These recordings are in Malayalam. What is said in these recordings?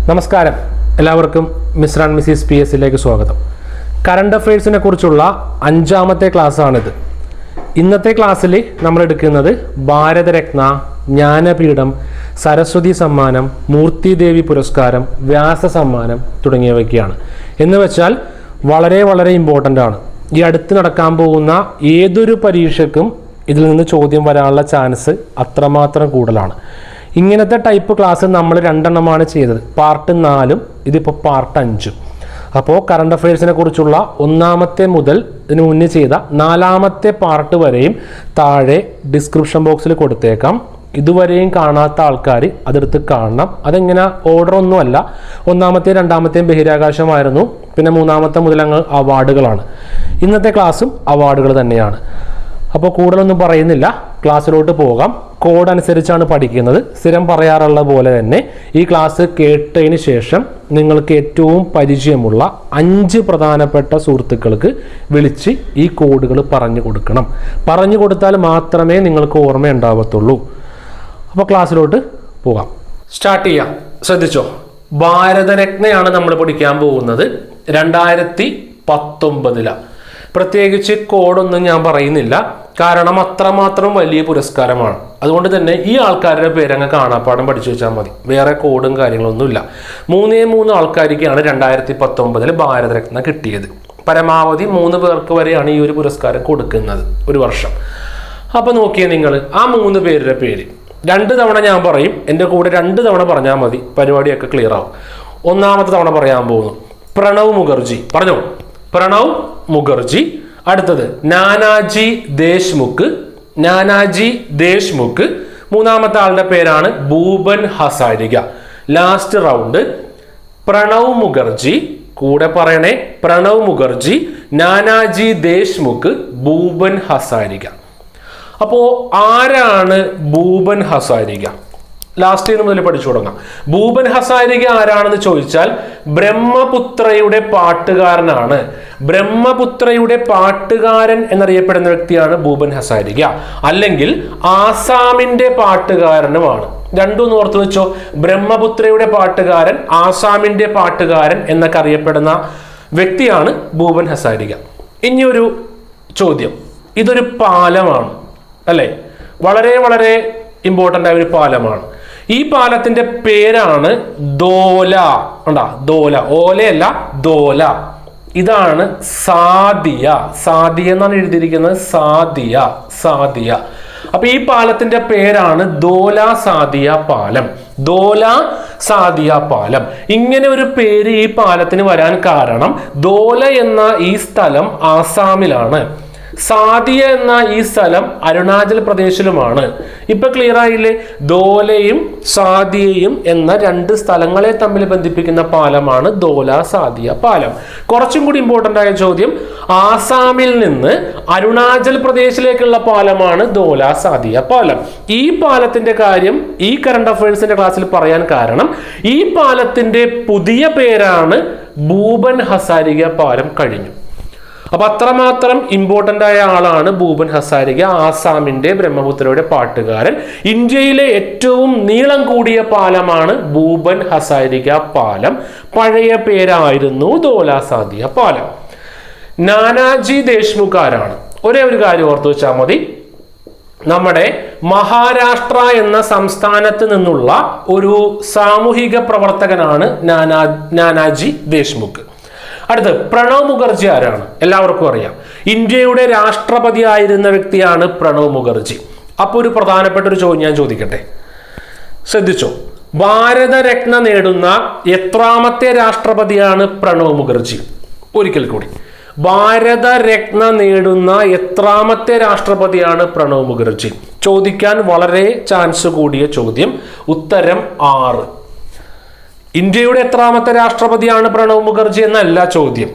നമസ്കാരം, എല്ലാവർക്കും മിസ്റ്റർ ആൻഡ് മിസ്സിസ് PS സ്വാഗതം. കറണ്ട് അഫയേഴ്സിനെ കുറിച്ചുള്ള 5ാമത്തെ ക്ലാസ്സാണിത്. ഇന്നത്തെ ക്ലാസ്സിൽ നമ്മൾ എടുക്കുന്നത് ഭാരതരത്ന, ജ്ഞാനപീഠം, സരസ്വതി സമ്മാനം, മൂർത്തിദേവി പുരസ്കാരം, വ്യാസ സമ്മാനം തുടങ്ങിയവയ്ക്കാണ്. എന്ന് വെച്ചാൽ വളരെ വളരെ ഇമ്പോർട്ടൻ്റ് ആണ്. ഈ അടുത്ത് നടക്കാൻ പോകുന്ന ഏതൊരു പരീക്ഷയ്ക്കും ഇതിൽ നിന്ന് ചോദ്യം വരാനുള്ള ചാൻസ് അത്രമാത്രം കൂടുതലാണ്. ഇങ്ങനത്തെ ടൈപ്പ് ക്ലാസ് നമ്മൾ 2 ചെയ്തത്. പാർട്ട് 4 ഇതിപ്പോൾ പാർട്ട് 5. അപ്പോൾ കറണ്ട് അഫയേഴ്സിനെ കുറിച്ചുള്ള 1ാമത്തെ മുതൽ ഇതിനു മുന്നേ ചെയ്ത 4ാമത്തെ പാർട്ട് വരെയും താഴെ ഡിസ്ക്രിപ്ഷൻ ബോക്സിൽ കൊടുത്തേക്കാം. ഇതുവരെയും കാണാത്ത ആൾക്കാർ അതെടുത്ത് കാണണം. അതെങ്ങനെ ഓർഡർ ഒന്നുമല്ല. 1ാമത്തെയും 2ാമത്തെയും ബഹിരാകാശമായിരുന്നു. പിന്നെ 3ാമത്തെ മുതൽ അങ്ങ് അവാർഡുകളാണ്. ഇന്നത്തെ ക്ലാസ്സും അവാർഡുകൾ തന്നെയാണ്. അപ്പോൾ കൂടുതലൊന്നും പറയുന്നില്ല, ക്ലാസ്സിലോട്ട് പോകാം. കോഡ് അനുസരിച്ചാണ് പഠിക്കുന്നത്. സ്ഥിരം പറയാറുള്ള പോലെ തന്നെ ഈ ക്ലാസ് കേട്ടതിന് ശേഷം നിങ്ങൾക്ക് ഏറ്റവും പരിചയമുള്ള 5 പ്രധാനപ്പെട്ട സുഹൃത്തുക്കൾക്ക് വിളിച്ച് ഈ കോഡുകൾ പറഞ്ഞു കൊടുക്കണം. പറഞ്ഞു കൊടുത്താൽ മാത്രമേ നിങ്ങൾക്ക് ഓർമ്മയുണ്ടാവത്തുള്ളൂ. അപ്പോൾ ക്ലാസ്സിലോട്ട് പോകാം. സ്റ്റാർട്ട് ചെയ്യാം. ശ്രദ്ധിച്ചോ, ഭാരതരത്നയാണ് നമ്മൾ പഠിക്കാൻ പോകുന്നത്. 2019. പ്രത്യേകിച്ച് കോഡൊന്നും ഞാൻ പറയുന്നില്ല, കാരണം അത്രമാത്രം വലിയ പുരസ്കാരമാണ്. അതുകൊണ്ട് തന്നെ ഈ ആൾക്കാരുടെ പേരങ്ങ് കാണാപ്പാടം പഠിച്ചു വെച്ചാൽ മതി. വേറെ കോഡും കാര്യങ്ങളൊന്നുമില്ല. 3 ആൾക്കാർക്കാണ് 2019 ഭാരതരത്ന കിട്ടിയത്. പരമാവധി 3 പേർക്ക് വരെയാണ് ഈ ഒരു പുരസ്കാരം കൊടുക്കുന്നത് ഒരു വർഷം. അപ്പോൾ നോക്കിയേ നിങ്ങൾ, ആ 3 പേരുടെ പേര് 2 തവണ ഞാൻ പറയും. എൻ്റെ കൂടെ 2 തവണ പറഞ്ഞാൽ മതി, പരിപാടിയൊക്കെ ക്ലിയർ ആവും. 1ാമത്തെ തവണ പറയാൻ പോകുന്നു പ്രണവ് മുഖർജി. പറഞ്ഞോ, പ്രണവ് മുഖർജി. അടുത്തത് നാനാജി ദേശ്മുഖ്. നാനാജി ദേശ്മുഖ്. 3ാമത്തെ ആളുടെ പേരാണ് ഭൂപൻ ഹസാരിക. Last round Pranab Mukherjee. കൂടെ പറയണേ, പ്രണവ് മുഖർജി, നാനാജി ദേശ്മുഖ്, ഭൂപൻ ഹസാരിക. അപ്പോ ആരാണ് ഭൂപൻ ഹസാരിക? ലാസ്റ്റ് മുതൽ പഠിച്ചു തുടങ്ങാം. ഭൂപൻ ഹസാരിക ആരാണെന്ന് ചോദിച്ചാൽ ബ്രഹ്മപുത്രയുടെ പാട്ടുകാരനാണ്. ബ്രഹ്മപുത്രയുടെ പാട്ടുകാരൻ എന്നറിയപ്പെടുന്ന വ്യക്തിയാണ് ഭൂപൻ ഹസാരിക. അല്ലെങ്കിൽ ആസാമിന്റെ പാട്ടുകാരനുമാണ്. രണ്ടും ഓർത്ത് വെച്ചോ. ബ്രഹ്മപുത്രയുടെ പാട്ടുകാരൻ, ആസാമിന്റെ പാട്ടുകാരൻ എന്നൊക്കെ അറിയപ്പെടുന്ന വ്യക്തിയാണ് ഭൂപൻ ഹസാരിക. ഇനിയൊരു ചോദ്യം, ഇതൊരു പാലമാണ് അല്ലെ? വളരെ വളരെ ഇമ്പോർട്ടൻ്റ് ആയ ഒരു പാലമാണ്. ഈ പാലത്തിന്റെ പേരാണ് ധോല. ഉണ്ടാ, ധോല. ഓലയല്ല, ധോല. ഇതാണ് സാദിയ. സാദിയ എന്നാണ് എഴുതിയിരിക്കുന്നത്. സാദിയ, സാദിയ. അപ്പൊ ഈ പാലത്തിന്റെ പേരാണ് ധോല സാദിയ പാലം. ധോല സാദിയ പാലം. ഇങ്ങനെ ഒരു പേര് ഈ പാലത്തിന് വരാൻ കാരണം ധോല എന്ന ഈ സ്ഥലം ആസാമിലാണ്. സാദിയ എന്ന ഈ സ്ഥലം അരുണാചൽ പ്രദേശിലുമാണ്. ഇപ്പൊ ക്ലിയർ ആയില്ലേ? ധോലയും സാദിയയും എന്ന 2 സ്ഥലങ്ങളെ തമ്മിൽ ബന്ധിപ്പിക്കുന്ന പാലമാണ് ധോല സാദിയ പാലം. കുറച്ചും കൂടി ഇമ്പോർട്ടൻ്റ് ആയ ചോദ്യം, ആസാമിൽ നിന്ന് അരുണാചൽ പ്രദേശിലേക്കുള്ള പാലമാണ് ധോല സാദിയ പാലം. ഈ പാലത്തിന്റെ കാര്യം ഈ കറണ്ട് അഫയേഴ്സിന്റെ ക്ലാസ്സിൽ പറയാൻ കാരണം ഈ പാലത്തിന്റെ പുതിയ പേരാണ് ഭൂപൻ ഹസാരിക പാലം കഴിഞ്ഞു. അപ്പൊ അത്രമാത്രം ഇമ്പോർട്ടൻ്റ് ആയ ആളാണ് ഭൂപൻ ഹസാരിക, ആസാമിന്റെ ബ്രഹ്മപുത്രയുടെ പാട്ടുകാരൻ. ഇന്ത്യയിലെ ഏറ്റവും നീളം കൂടിയ പാലമാണ് ഭൂപൻ ഹസാരിക പാലം. പഴയ പേരായിരുന്നു ധോല സാദിയ പാലം. നാനാജി ദേശ്മുഖ് ആരാണ്? ഒരേ ഒരു കാര്യം ഓർത്തു വെച്ചാൽ മതി. നമ്മുടെ മഹാരാഷ്ട്ര എന്ന സംസ്ഥാനത്ത് നിന്നുള്ള ഒരു സാമൂഹിക പ്രവർത്തകനാണ് നാനാജി ദേശ്മുഖ്. അടുത്ത് പ്രണവ് മുഖർജി ആരാണ്? എല്ലാവർക്കും അറിയാം. ഇന്ത്യയുടെ രാഷ്ട്രപതി ആയിരുന്ന വ്യക്തിയാണ് പ്രണവ് മുഖർജി. അപ്പോൾ ഒരു പ്രധാനപ്പെട്ട ഒരു ചോദ്യം ഞാൻ ചോദിക്കട്ടെ, ശ്രദ്ധിച്ചോ. ഭാരതരത്ന നേടുന്ന എത്രാമത്തെ രാഷ്ട്രപതിയാണ് പ്രണവ് മുഖർജി? ഒരിക്കൽ കൂടി, ഭാരതരത്ന നേടുന്ന എത്രാമത്തെ രാഷ്ട്രപതിയാണ് പ്രണവ് മുഖർജി? ചോദിക്കാൻ വളരെ ചാൻസ് കൂടിയ ചോദ്യം. ഉത്തരം 6. ഇന്ത്യയുടെ എത്രാമത്തെ രാഷ്ട്രപതിയാണ് പ്രണവ് മുഖർജി എന്നല്ല ചോദ്യം.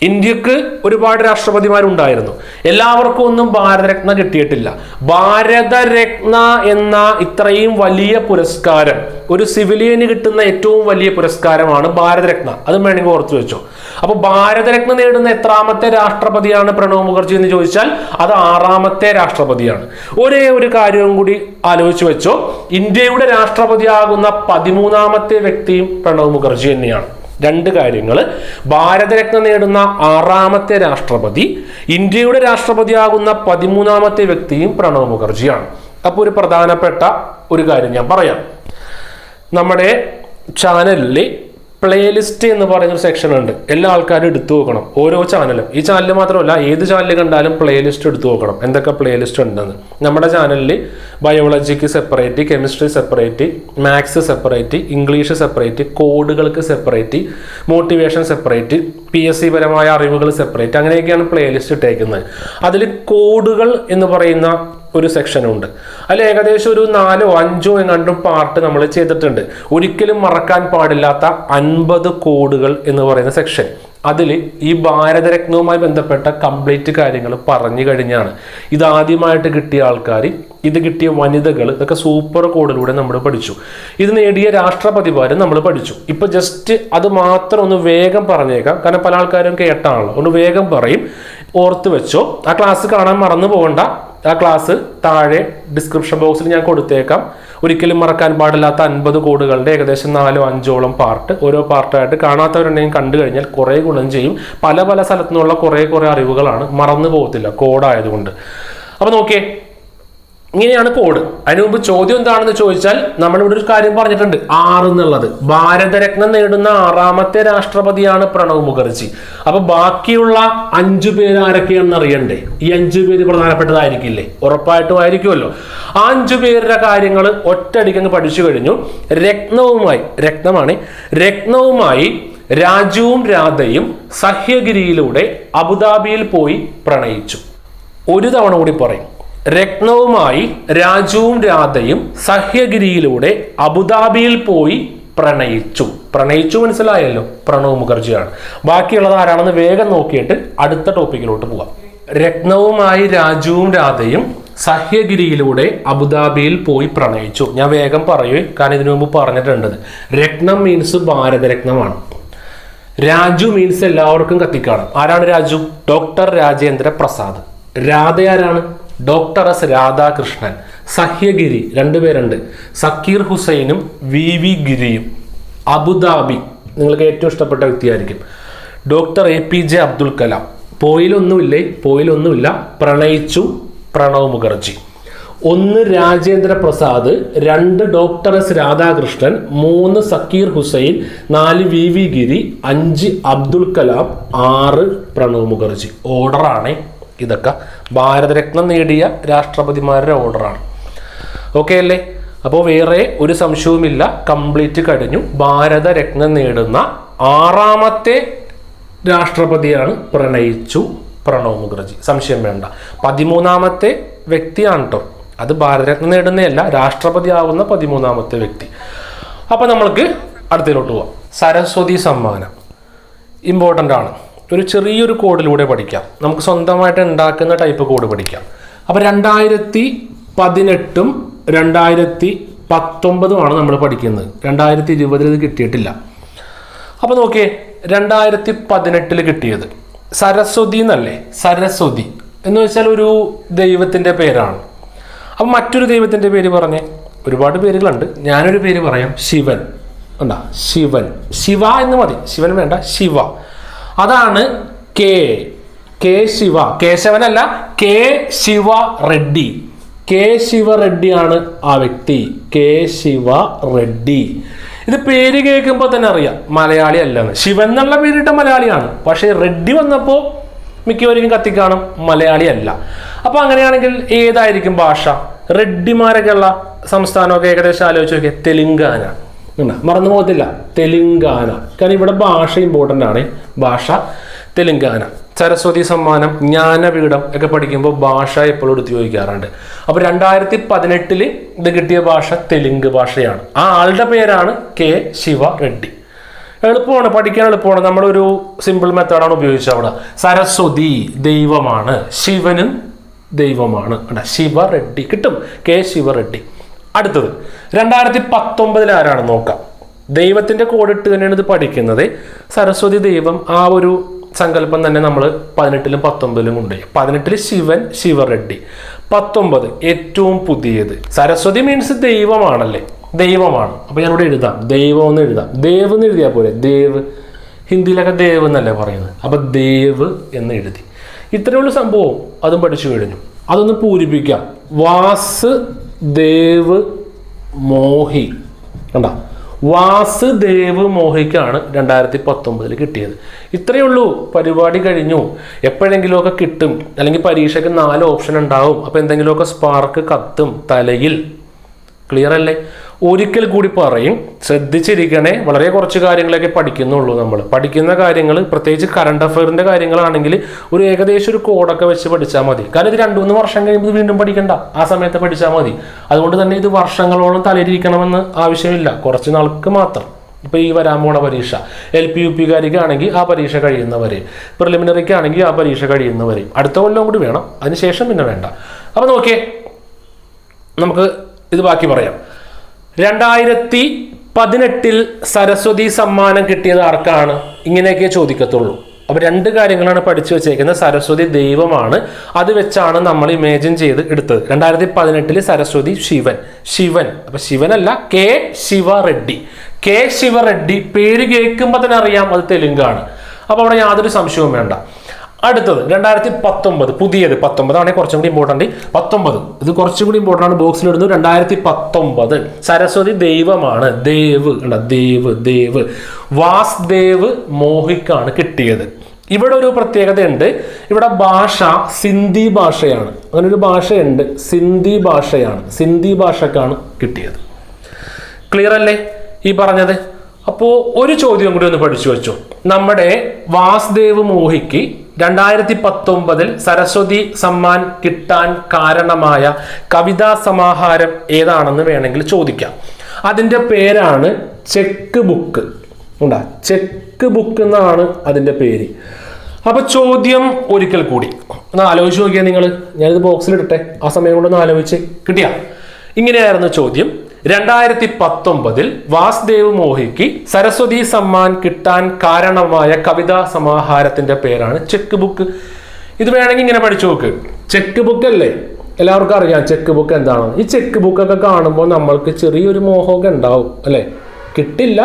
ഇന്ത്യക്ക് ഒരുപാട് രാഷ്ട്രപതിമാരുണ്ടായിരുന്നു. എല്ലാവർക്കും ഒന്നും ഭാരതരത്ന കിട്ടിയിട്ടില്ല. ഭാരതരത്ന എന്ന ഇത്രയും വലിയ പുരസ്കാരം, ഒരു സിവിലിയന് കിട്ടുന്ന ഏറ്റവും വലിയ പുരസ്കാരമാണ് ഭാരതരത്ന. അത് വേണമെങ്കിൽ ഓർത്തു വെച്ചോ. അപ്പൊ ഭാരതരത്ന നേടുന്ന എത്രാമത്തെ രാഷ്ട്രപതിയാണ് പ്രണബ് മുഖർജി എന്ന് ചോദിച്ചാൽ അത് 6ാമത്തെ രാഷ്ട്രപതിയാണ്. ഒരേ ഒരു കാര്യവും കൂടി ആലോചിച്ച് വെച്ചോ, ഇന്ത്യയുടെ രാഷ്ട്രപതിയാകുന്ന 13ാമത്തെ വ്യക്തിയും പ്രണബ് മുഖർജി തന്നെയാണ്. രണ്ട് കാര്യങ്ങൾ: ഭാരതരത്ന നേടുന്ന 6ാമത്തെ രാഷ്ട്രപതി, ഇന്ത്യയുടെ രാഷ്ട്രപതിയാകുന്ന 13ാമത്തെ വ്യക്തിയും പ്രണബ് മുഖർജിയാണ്. അപ്പോൾ ഒരു പ്രധാനപ്പെട്ട ഒരു കാര്യം ഞാൻ പറയാം. നമ്മുടെ ചാനലിൽ പ്ലേലിസ്റ്റ് എന്ന് പറയുന്ന ഒരു സെക്ഷൻ ഉണ്ട്. എല്ലാ ആൾക്കാരും എടുത്തു നോക്കണം. ഓരോ ചാനലും, ഈ ചാനൽ മാത്രമല്ല ഏത് ചാനൽ കണ്ടാലും പ്ലേലിസ്റ്റ് എടുത്തു നോക്കണം എന്തൊക്കെ പ്ലേലിസ്റ്റ് ഉണ്ടെന്ന്. നമ്മുടെ ചാനലിൽ ബയോളജിക്ക് separate, chemistry separate, maths separate, English separate, കോഡുകൾക്ക് സെപ്പറേറ്റ്, മോട്ടിവേഷൻ സെപ്പറേറ്റ്, PSC പരമായ അറിവുകൾ സെപ്പറേറ്റ്, അങ്ങനെയൊക്കെയാണ് പ്ലേലിസ്റ്റ് ഇട്ടേക്കുന്നത്. അതിൽ കോഡുകൾ എന്ന് പറയുന്ന ഒരു സെക്ഷനുണ്ട്. അതിൽ ഏകദേശം ഒരു 4ഓ 5ഓ എങ്ങാണ്ടും പാർട്ട് നമ്മൾ ചെയ്തിട്ടുണ്ട്. ഒരിക്കലും മറക്കാൻ പാടില്ലാത്ത 50 കോഡുകൾ എന്ന് പറയുന്ന സെക്ഷൻ. അതിൽ ഈ ഭാരതരത്നവുമായി ബന്ധപ്പെട്ട കംപ്ലീറ്റ് കാര്യങ്ങൾ പറഞ്ഞു കഴിഞ്ഞാണ്. ഇതാദ്യമായിട്ട് കിട്ടിയ ആൾക്കാർ, ഇത് കിട്ടിയ വനിതകൾ, ഇതൊക്കെ സൂപ്പർ കോഡിലൂടെ നമ്മൾ പഠിച്ചു. ഇത് നേടിയ രാഷ്ട്രപതിമാരും നമ്മൾ പഠിച്ചു. ഇപ്പൊ ജസ്റ്റ് അത് മാത്രം ഒന്ന് വേഗം പറഞ്ഞേക്കാം, കാരണം പല ആൾക്കാരും കേട്ടാണല്ലോ. ഒന്ന് വേഗം പറയും, ഓർത്ത് വെച്ചോ. ആ ക്ലാസ് കാണാൻ മറന്നു പോകണ്ട. ആ ക്ലാസ് താഴെ ഡിസ്ക്രിപ്ഷൻ ബോക്സിൽ ഞാൻ കൊടുത്തേക്കാം. ഒരിക്കലും മറക്കാൻ പാടില്ലാത്ത 50 കോഡുകളുടെ ഏകദേശം 4ഓ 5ഓളം പാർട്ട്, ഓരോ പാർട്ടായിട്ട് കാണാത്തവരുണ്ടെങ്കിൽ കണ്ടു കഴിഞ്ഞാൽ കുറേ ഗുണം ചെയ്യും. പല പല സ്ഥലത്തു നിന്നുള്ള കുറേ അറിവുകളാണ്, മറന്നു പോകത്തില്ല കോഡായതുകൊണ്ട്. അപ്പൊ നോക്കിയേ, ഇങ്ങനെയാണ് കോഡ്. അതിനു മുമ്പ് ചോദ്യം എന്താണെന്ന് ചോദിച്ചാൽ നമ്മളിവിടെ ഒരു കാര്യം പറഞ്ഞിട്ടുണ്ട്, 6 എന്നുള്ളത്. ഭാരതരത്ന നേടുന്ന 6ാമത്തെ രാഷ്ട്രപതിയാണ് പ്രണബ് മുഖർജി. അപ്പൊ ബാക്കിയുള്ള 5 പേര് ആരൊക്കെയാണെന്ന് അറിയണ്ടേ? ഈ 5 പേര് പ്രധാനപ്പെട്ടതായിരിക്കില്ലേ? ഉറപ്പായിട്ടും ആയിരിക്കുമല്ലോ. ആ 5 പേരുടെ കാര്യങ്ങൾ ഒറ്റയടിക്കങ്ങ് പഠിച്ചു കഴിഞ്ഞു. രത്നവുമായി രാജുവും രാധയും സഹ്യഗിരിയിലൂടെ അബുദാബിയിൽ പോയി പ്രണയിച്ചു. ഒരു തവണ കൂടി പറയും. രത്നവുമായി രാജുവും രാധയും സഹ്യഗിരിയിലൂടെ അബുദാബിയിൽ പോയി പ്രണയിച്ചു മനസ്സിലായല്ലോ, പ്രണബ് മുഖർജിയാണ്. ബാക്കിയുള്ളത് ആരാണെന്ന് വേഗം നോക്കിയിട്ട് അടുത്ത ടോപ്പിക്കിലോട്ട് പോവാം. രത്നവുമായി രാജുവും രാധയും സഹ്യഗിരിയിലൂടെ അബുദാബിയിൽ പോയി പ്രണയിച്ചു. ഞാൻ വേഗം പറയൂ, കാരണം ഇതിനു മുമ്പ് പറഞ്ഞിട്ടുണ്ട്. രത്നം മീൻസ് ഭാരതരത്നമാണ്. രാജു മീൻസ് എല്ലാവർക്കും കത്തിക്കാണും. ആരാണ് രാജു? ഡോക്ടർ രാജേന്ദ്ര പ്രസാദ്. രാധ ആരാണ്? Doctor S Radhakrishnan. സഹ്യഗിരി 2 പേരുണ്ട്, സക്കീർ ഹുസൈനും VV ഗിരിയും. അബുദാബി നിങ്ങൾക്ക് ഏറ്റവും ഇഷ്ടപ്പെട്ട വ്യക്തിയായിരിക്കും, ഡോക്ടർ APJ അബ്ദുൽ കലാം. പോയിലൊന്നുമില്ല. പ്രണയിച്ചു Pranab Mukherjee. 1 Rajendra Prasad, 2 doctor S Radhakrishnan, 3 Zakir Hussain, 4 VV Giri, 5 Abdul Kalam, 6 Pranab Mukherjee. ഓർഡറാണ് ഇതൊക്കെ. ഭാരതരത്നം നേടിയ രാഷ്ട്രപതിമാരുടെ ഓർഡറാണ്. ഓക്കെ അല്ലേ? അപ്പോൾ വേറെ ഒരു സംശയവുമില്ല, കംപ്ലീറ്റ് കഴിഞ്ഞു. ഭാരതരത്നം നേടുന്ന 6ാമത്തെ രാഷ്ട്രപതിയാണ് പ്രണബ് മുഖർജി, സംശയം വേണ്ട. 13ാമത്തെ വ്യക്തിയാണ് കേട്ടോ. അത് ഭാരതരത്നം നേടുന്നതല്ല, രാഷ്ട്രപതി ആവുന്ന 13ാമത്തെ വ്യക്തി. അപ്പൊ നമ്മൾക്ക് അടുത്തതിലോട്ട് പോവാം. സരസ്വതി സമ്മാനം ഇമ്പോർട്ടൻ്റ് ആണ്. ഒരു ചെറിയൊരു കോഡിലൂടെ പഠിക്കാം. നമുക്ക് സ്വന്തമായിട്ട് ഉണ്ടാക്കുന്ന ടൈപ്പ് കോഡ് പഠിക്കാം. അപ്പൊ 2018ഉം 2019ഉമാണ് നമ്മൾ പഠിക്കുന്നത്. 2020 ഇത് കിട്ടിയിട്ടില്ല. അപ്പൊ നോക്കിയേ, 2018 കിട്ടിയത് സരസ്വതി എന്നല്ലേ? സരസ്വതി എന്ന് വെച്ചാൽ ഒരു ദൈവത്തിന്റെ പേരാണ്. അപ്പൊ മറ്റൊരു ദൈവത്തിന്റെ പേര് പറഞ്ഞേ. ഒരുപാട് പേരുകളുണ്ട്, ഞാനൊരു പേര് പറയാം. ശിവൻ. ശിവ എന്ന് മതി, ശിവൻ വേണ്ട, ശിവ. അതാണ് കെ ശിവ. കേശവനല്ല, കെ ശിവ റെഡ്ഡി. കെ ശിവ റെഡ്ഡിയാണ് ആ വ്യക്തി. കെ ശിവ റെഡ്ഡി. ഇത് പേര് കേൾക്കുമ്പോൾ തന്നെ അറിയാം മലയാളി അല്ലെന്ന്. ശിവൻ എന്നുള്ള പേരിട്ട മലയാളിയാണ്, പക്ഷേ റെഡ്ഡി വന്നപ്പോൾ മിക്കവരും കത്തിക്കാണും മലയാളി അല്ല. അപ്പൊ അങ്ങനെയാണെങ്കിൽ ഏതായിരിക്കും ഭാഷ? റെഡ്ഡിമാരൊക്കെ ഉള്ള സംസ്ഥാനമൊക്കെ ഏകദേശം ആലോചിച്ച് നോക്കിയാൽ തെലുങ്കാന. മറന്നു പോകത്തില്ല, തെലുങ്കാന. കാരണം ഇവിടെ ഭാഷ ഇമ്പോർട്ടൻ്റ് ആണ്. ഭാഷ തെലുങ്കാന. സരസ്വതി സമ്മാനം, ജ്ഞാനപീഠം ഒക്കെ പഠിക്കുമ്പോൾ ഭാഷ എപ്പോഴും എടുത്ത് ചോദിക്കാറുണ്ട്. അപ്പോൾ 2018 ഇത് കിട്ടിയ ഭാഷ തെലുങ്ക് ഭാഷയാണ്. ആ ആളുടെ പേരാണ് കെ ശിവ റെഡ്ഡി. എളുപ്പമാണ്, പഠിക്കാൻ എളുപ്പമാണ്. നമ്മളൊരു സിമ്പിൾ മെത്തേഡാണ് ഉപയോഗിച്ചത് അവിടെ. സരസ്വതി ദൈവമാണ്, ശിവനും ദൈവമാണ്. ശിവറെഡ്ഡി കിട്ടും, കെ ശിവറെഡ്ഡി. അടുത്തത് 2019 ആരാണ് നോക്കാം. ദൈവത്തിന്റെ കോഡിട്ട് തന്നെയാണ് ഇത് പഠിക്കുന്നത്. സരസ്വതി ദൈവം ആ ഒരു സങ്കല്പം തന്നെ നമ്മൾ 18ലും 19ലും കൊണ്ടുപോയി. 18 ശിവൻ ശിവറെഡ്ഡി, 19 ഏറ്റവും പുതിയത്. സരസ്വതി മീൻസ് ദൈവമാണല്ലേ, ദൈവമാണ്. അപ്പൊ ഞാനിവിടെ എഴുതാം ദൈവം എന്ന് എഴുതാം. ദേവ് എന്ന് എഴുതിയാൽ പോലെ, ദേവ് ഹിന്ദിയിലൊക്കെ ദേവ് എന്നല്ലേ പറയുന്നത്. അപ്പൊ ദേവ് എന്ന് എഴുതി. ഇത്രയുള്ള സംഭവം അതും പഠിച്ചു കഴിഞ്ഞു. അതൊന്ന് പൂരിപ്പിക്കാം. വാസ് ദേവ് മോഹി കണ്ട, വാസുദേവ് മോഹിക്കാണ് 2019 കിട്ടിയത്. ഇത്രയേ ഉള്ളൂ, പരിപാടി കഴിഞ്ഞു. എപ്പോഴെങ്കിലുമൊക്കെ കിട്ടും, അല്ലെങ്കിൽ പരീക്ഷയ്ക്ക് 4 ഓപ്ഷൻ ഉണ്ടാവും. അപ്പോൾ എന്തെങ്കിലുമൊക്കെ സ്പാർക്ക് കത്തും തലയിൽ. ക്ലിയർ അല്ലേ? ഒരിക്കൽ കൂടി പറയും, ശ്രദ്ധിച്ചിരിക്കണേ. വളരെ കുറച്ച് കാര്യങ്ങളൊക്കെ പഠിക്കുന്നുള്ളൂ. നമ്മൾ പഠിക്കുന്ന കാര്യങ്ങൾ, പ്രത്യേകിച്ച് കറണ്ട് അഫയറിന്റെ കാര്യങ്ങളാണെങ്കിൽ ഒരു ഏകദേശം ഒരു കോഡൊക്കെ വെച്ച് പഠിച്ചാൽ മതി. കാരണം ഇത് 2-3 വർഷം കഴിയുമ്പോൾ വീണ്ടും പഠിക്കണ്ട, ആ സമയത്ത് പഠിച്ചാൽ മതി. അതുകൊണ്ട് തന്നെ ഇത് വർഷങ്ങളോളം തലയിരിക്കണമെന്ന് ആവശ്യമില്ല, കുറച്ച് നാൾക്ക് മാത്രം. ഇപ്പൊ ഈ വരാൻ പോണ പരീക്ഷ LP UP-കാരിക്കാണെങ്കിൽ ആ പരീക്ഷ കഴിയുന്നവരെ, പ്രിലിമിനറിക്ക് ആണെങ്കിൽ ആ പരീക്ഷ കഴിയുന്നവരെ, അടുത്ത കൊല്ലം കൂടി വേണം, അതിനുശേഷം പിന്നെ വേണ്ട. അപ്പൊ നോക്കിയേ, നമുക്ക് ഇത് ബാക്കി പറയാം. 2018 സരസ്വതി സമ്മാനം കിട്ടിയത് ആർക്കാണ്? ഇങ്ങനെയൊക്കെ ചോദിക്കത്തുള്ളൂ. അപ്പൊ 2 കാര്യങ്ങളാണ് പഠിച്ചു വെച്ചേക്കുന്നത്. സരസ്വതി ദൈവമാണ്, അത് വെച്ചാണ് നമ്മൾ ഇമേജിൻ ചെയ്ത് എടുത്തത്. 2018 സരസ്വതി ശിവൻ. അപ്പൊ ശിവനല്ല, കെ ശിവറെഡ്ഡി. കെ ശിവറെഡ്ഡി പേര് കേൾക്കുമ്പോൾ തന്നെ അറിയാം അത് തെലുങ്കാണ്. അപ്പൊ അവിടെ യാതൊരു സംശയവും വേണ്ട. അടുത്തത് 2019 പുതിയത്. 19 ആണെങ്കിൽ കുറച്ചും കൂടി ഇമ്പോർട്ടൻ്റ്. 19 ഇത് കുറച്ചും കൂടി ഇമ്പോർട്ടൻ്റ് ആണ്, ബോക്സിൽ ഇടുന്നു. 2019 സരസ്വതി ദൈവമാണ്, ദേവ് ദേവ് വാസുദേവ് മോഹിക്കാണ് കിട്ടിയത്. ഇവിടെ ഒരു പ്രത്യേകതയുണ്ട്. ഇവിടെ ഭാഷ സിന്ധി ഭാഷയാണ്. അങ്ങനെ ഒരു ഭാഷയുണ്ട്, സിന്ധി ഭാഷയാണ്. സിന്ധി ഭാഷക്കാണ് കിട്ടിയത്. ക്ലിയർ അല്ലേ ഈ പറഞ്ഞത്? അപ്പോൾ ഒരു ചോദ്യം കൂടി ഒന്ന് പഠിച്ചു വെച്ചു. നമ്മുടെ വാസുദേവ് മോഹിക്ക് 2019 സരസ്വതി സമ്മാൻ കിട്ടാൻ കാരണമായ കവിതാ സമാഹാരം ഏതാണെന്ന് വേണമെങ്കിൽ ചോദിക്കാം. അതിൻ്റെ പേരാണ് ചെക്ക് ബുക്ക്. ഉണ്ടാ, ചെക്ക് ബുക്ക് എന്നാണ് അതിൻ്റെ പേര്. അപ്പൊ ചോദ്യം ഒരിക്കൽ കൂടി ഒന്ന് ആലോചിച്ച് നോക്കിയാൽ നിങ്ങൾ. ഞാനിത് ബോക്സിലിട്ടെ, ആ സമയം കൊണ്ടൊന്ന് ആലോചിച്ച് കിട്ടിയ. ഇങ്ങനെയായിരുന്നു ചോദ്യം. 2019 വാസുദേവ് മോഹിക്ക് സരസ്വതി സമ്മാൻ കിട്ടാൻ കാരണമായ കവിതാ സമാഹാരത്തിന്റെ പേരാണ് ചെക്ക് ബുക്ക്. ഇത് വേണമെങ്കിൽ ഇങ്ങനെ പഠിച്ചു നോക്ക്. ചെക്ക് ബുക്ക് അല്ലേ, എല്ലാവർക്കും അറിയാം ചെക്ക് ബുക്ക് എന്താണെന്ന്. ഈ ചെക്ക് ബുക്കൊക്കെ കാണുമ്പോൾ നമ്മൾക്ക് ചെറിയൊരു മോഹമൊക്കെ ഉണ്ടാവും അല്ലേ? കിട്ടില്ല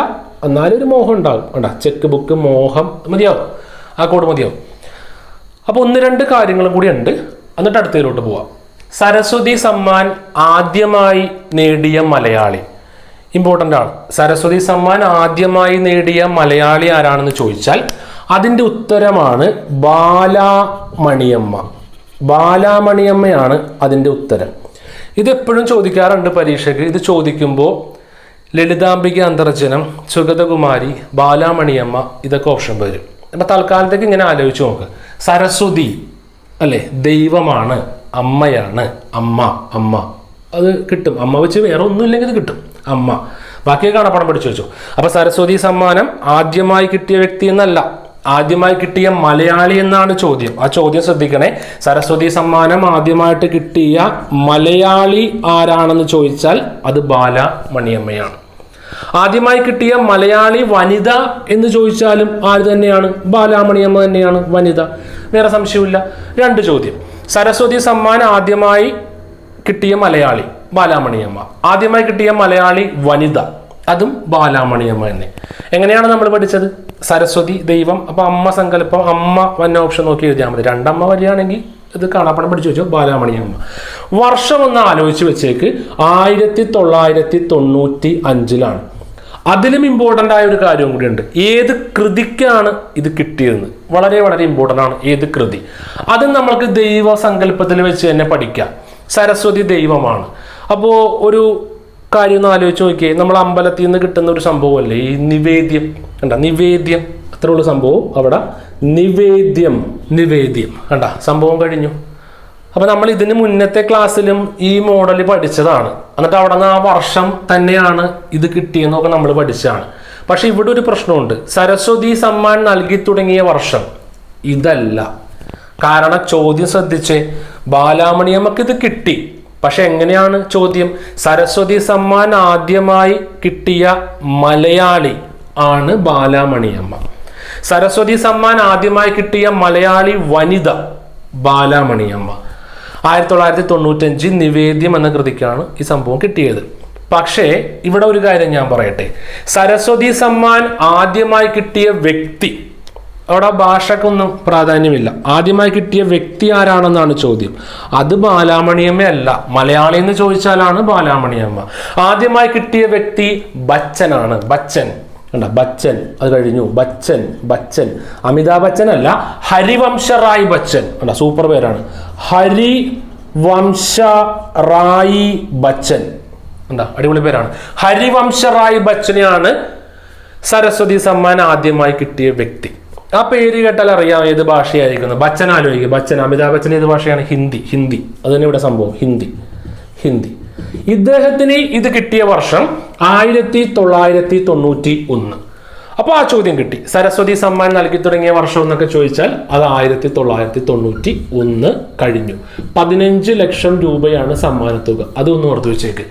എന്നാലും ഒരു മോഹം ഉണ്ടാവും. വേണ്ട, ചെക്ക് ബുക്ക് മോഹം മതിയാവും, ആ കോഡ് മതിയാവും. അപ്പൊ 1-2 കാര്യങ്ങളും കൂടി ഉണ്ട്, എന്നിട്ട് അടുത്തതിലോട്ട് പോവാം. സരസ്വതി സമ്മാൻ ആദ്യമായി നേടിയ മലയാളി ഇമ്പോർട്ടൻ്റ് ആണ്. സരസ്വതി സമ്മാൻ ആദ്യമായി നേടിയ മലയാളി ആരാണെന്ന് ചോദിച്ചാൽ അതിൻ്റെ ഉത്തരമാണ് ബാലാമണിയമ്മ. ബാലാമണിയമ്മയാണ് അതിൻ്റെ ഉത്തരം. ഇതെപ്പോഴും ചോദിക്കാറുണ്ട് പരീക്ഷയ്ക്ക്. ഇത് ചോദിക്കുമ്പോൾ ലളിതാംബിക അന്തർജനം, സുഗതകുമാരി, ബാലാമണിയമ്മ ഇതൊക്കെ ഓപ്ഷൻ വരും. അപ്പം തൽക്കാലത്തേക്ക് ഇങ്ങനെ ആലോചിച്ച് നോക്ക്. സരസ്വതി അല്ലേ, ദൈവമാണ്, അമ്മയാണ്, അമ്മ അത് കിട്ടും. അമ്മ വെച്ച് വേറെ ഒന്നും ഇല്ലെങ്കിൽ ഇത് കിട്ടും, അമ്മ. ബാക്കിയൊക്കെ കാണാപ്പാടം പഠിച്ചു വെച്ചു. അപ്പൊ സരസ്വതി സമ്മാനം ആദ്യമായി കിട്ടിയ വ്യക്തി എന്നല്ല, ആദ്യമായി കിട്ടിയ മലയാളി എന്നാണ് ചോദ്യം. ആ ചോദ്യം ശ്രദ്ധിക്കണേ. സരസ്വതി സമ്മാനം ആദ്യമായിട്ട് കിട്ടിയ മലയാളി ആരാണെന്ന് ചോദിച്ചാൽ അത് ബാലാമണിയമ്മയാണ്. ആദ്യമായി കിട്ടിയ മലയാളി വനിത എന്ന് ചോദിച്ചാലും ആര് തന്നെയാണ്? ബാലാമണിയമ്മ തന്നെയാണ് വനിത, വേറെ സംശയമില്ല. 2 ചോദ്യം. സരസ്വതി സമ്മാൻ ആദ്യമായി കിട്ടിയ മലയാളി ബാലാമണിയമ്മ, ആദ്യമായി കിട്ടിയ മലയാളി വനിത, അതും ബാലാമണിയമ്മ തന്നെ. എങ്ങനെയാണ് നമ്മൾ പഠിച്ചത്? സരസ്വതി ദൈവം, അപ്പൊ അമ്മ സങ്കല്പം, അമ്മ വന്ന ഓപ്ഷൻ നോക്കി എഴുതിയാൽ മതി. 2 അമ്മ വരികയാണെങ്കിൽ ഇത് കാണാപ്പാടം പഠിച്ചു വെച്ചോ, ബാലാമണിയമ്മ. വർഷം ഒന്ന് ആലോചിച്ച് വെച്ചേക്ക്, 1995 അതിലും ഇമ്പോർട്ടൻ്റ് ആയ ഒരു കാര്യം കൂടി ഉണ്ട്. ഏത് കൃതിക്കാണ് ഇത് കിട്ടിയതെന്ന് വളരെ വളരെ ഇമ്പോർട്ടൻ്റ് ആണ്. ഏത് കൃതി? അത് നമ്മൾക്ക് ദൈവസങ്കല്പത്തിൽ വെച്ച് തന്നെ പഠിക്കാം. സരസ്വതി ദൈവമാണ്. അപ്പോൾ ഒരു കാര്യം ഒന്ന് ആലോചിച്ച് നോക്കിയേ. നമ്മൾ അമ്പലത്തിൽ നിന്ന് കിട്ടുന്ന ഒരു സംഭവമല്ലേ ഈ നിവേദ്യം. കണ്ട, നിവേദ്യം അത്രയുള്ള സംഭവം. അവിടെ നിവേദ്യം കണ്ട, സംഭവം കഴിഞ്ഞു. അപ്പൊ നമ്മൾ ഇതിന് മുന്നത്തെ ക്ലാസ്സിലും ഈ മോഡൽ പഠിച്ചതാണ്. എന്നിട്ട് അവിടെ നിന്ന് ആ വർഷം തന്നെയാണ് ഇത് കിട്ടിയെന്നൊക്കെ നമ്മൾ പഠിച്ചതാണ്. പക്ഷെ ഇവിടെ ഒരു പ്രശ്നമുണ്ട്. സരസ്വതി സമ്മാൻ നൽകി തുടങ്ങിയ വർഷം ഇതല്ല. കാരണം ചോദ്യം ശ്രദ്ധിച്ചേ, ബാലാമണിയമ്മക്ക് ഇത് കിട്ടി. പക്ഷെ എങ്ങനെയാണ് ചോദ്യം? സരസ്വതി സമ്മാൻ ആദ്യമായി കിട്ടിയ മലയാളി ആണ് ബാലാമണിയമ്മ. സരസ്വതി സമ്മാൻ ആദ്യമായി കിട്ടിയ മലയാളി വനിത ബാലാമണിയമ്മ. 1995 നിവേദ്യം എന്ന കൃതിക്കാണ് ഈ സംഭവം കിട്ടിയത്. പക്ഷേ ഇവിടെ ഒരു കാര്യം ഞാൻ പറയട്ടെ, സരസ്വതി സമ്മാൻ ആദ്യമായി കിട്ടിയ വ്യക്തി, അവിടെ ഭാഷക്കൊന്നും പ്രാധാന്യമില്ല, ആദ്യമായി കിട്ടിയ വ്യക്തി ആരാണെന്നാണ് ചോദ്യം. അത് ബാലാമണിയമ്മയല്ല. മലയാളി എന്ന് ചോദിച്ചാലാണ് ബാലാമണിയമ്മ. ആദ്യമായി കിട്ടിയ വ്യക്തി ബച്ചനാണ്. ബച്ചൻ, ബച്ചൻ, അത് കഴിഞ്ഞു. ബച്ചൻ, ബച്ചൻ, അമിതാഭ് ബച്ചൻ അല്ല, ഹരിവംശ റായ് ബച്ചൻ. സൂപ്പർ പേരാണ്, ഹരിവംശ റായ് ബച്ചൻ. അടിപൊളി പേരാണ്. ഹരിവംശ റായ് ബച്ചനെയാണ് സരസ്വതി സമ്മാൻ ആദ്യമായി കിട്ടിയ വ്യക്തി. ആ പേര് കേട്ടാൽ അറിയാം ഏത് ഭാഷയായിരിക്കുന്നു. ബച്ചൻ ആലോചിക്കുക. ബച്ചൻ, അമിതാഭ് ബച്ചൻ ഏത് ഭാഷയാണ്? ഹിന്ദി. അത് തന്നെ ഇവിടെ സംഭവം, ഹിന്ദി. ഇദ്ദേഹത്തിന് ഇത് കിട്ടിയ വർഷം 1991. അപ്പൊ ആ ചോദ്യം കിട്ടി. സരസ്വതി സമ്മാൻ നൽകി തുടങ്ങിയ വർഷം എന്നൊക്കെ ചോദിച്ചാൽ അത് 1991 കഴിഞ്ഞു. 15 ലക്ഷം രൂപയാണ് സമ്മാനത്തുക. അതൊന്നും ഓർത്ത് വെച്ചേക്ക്.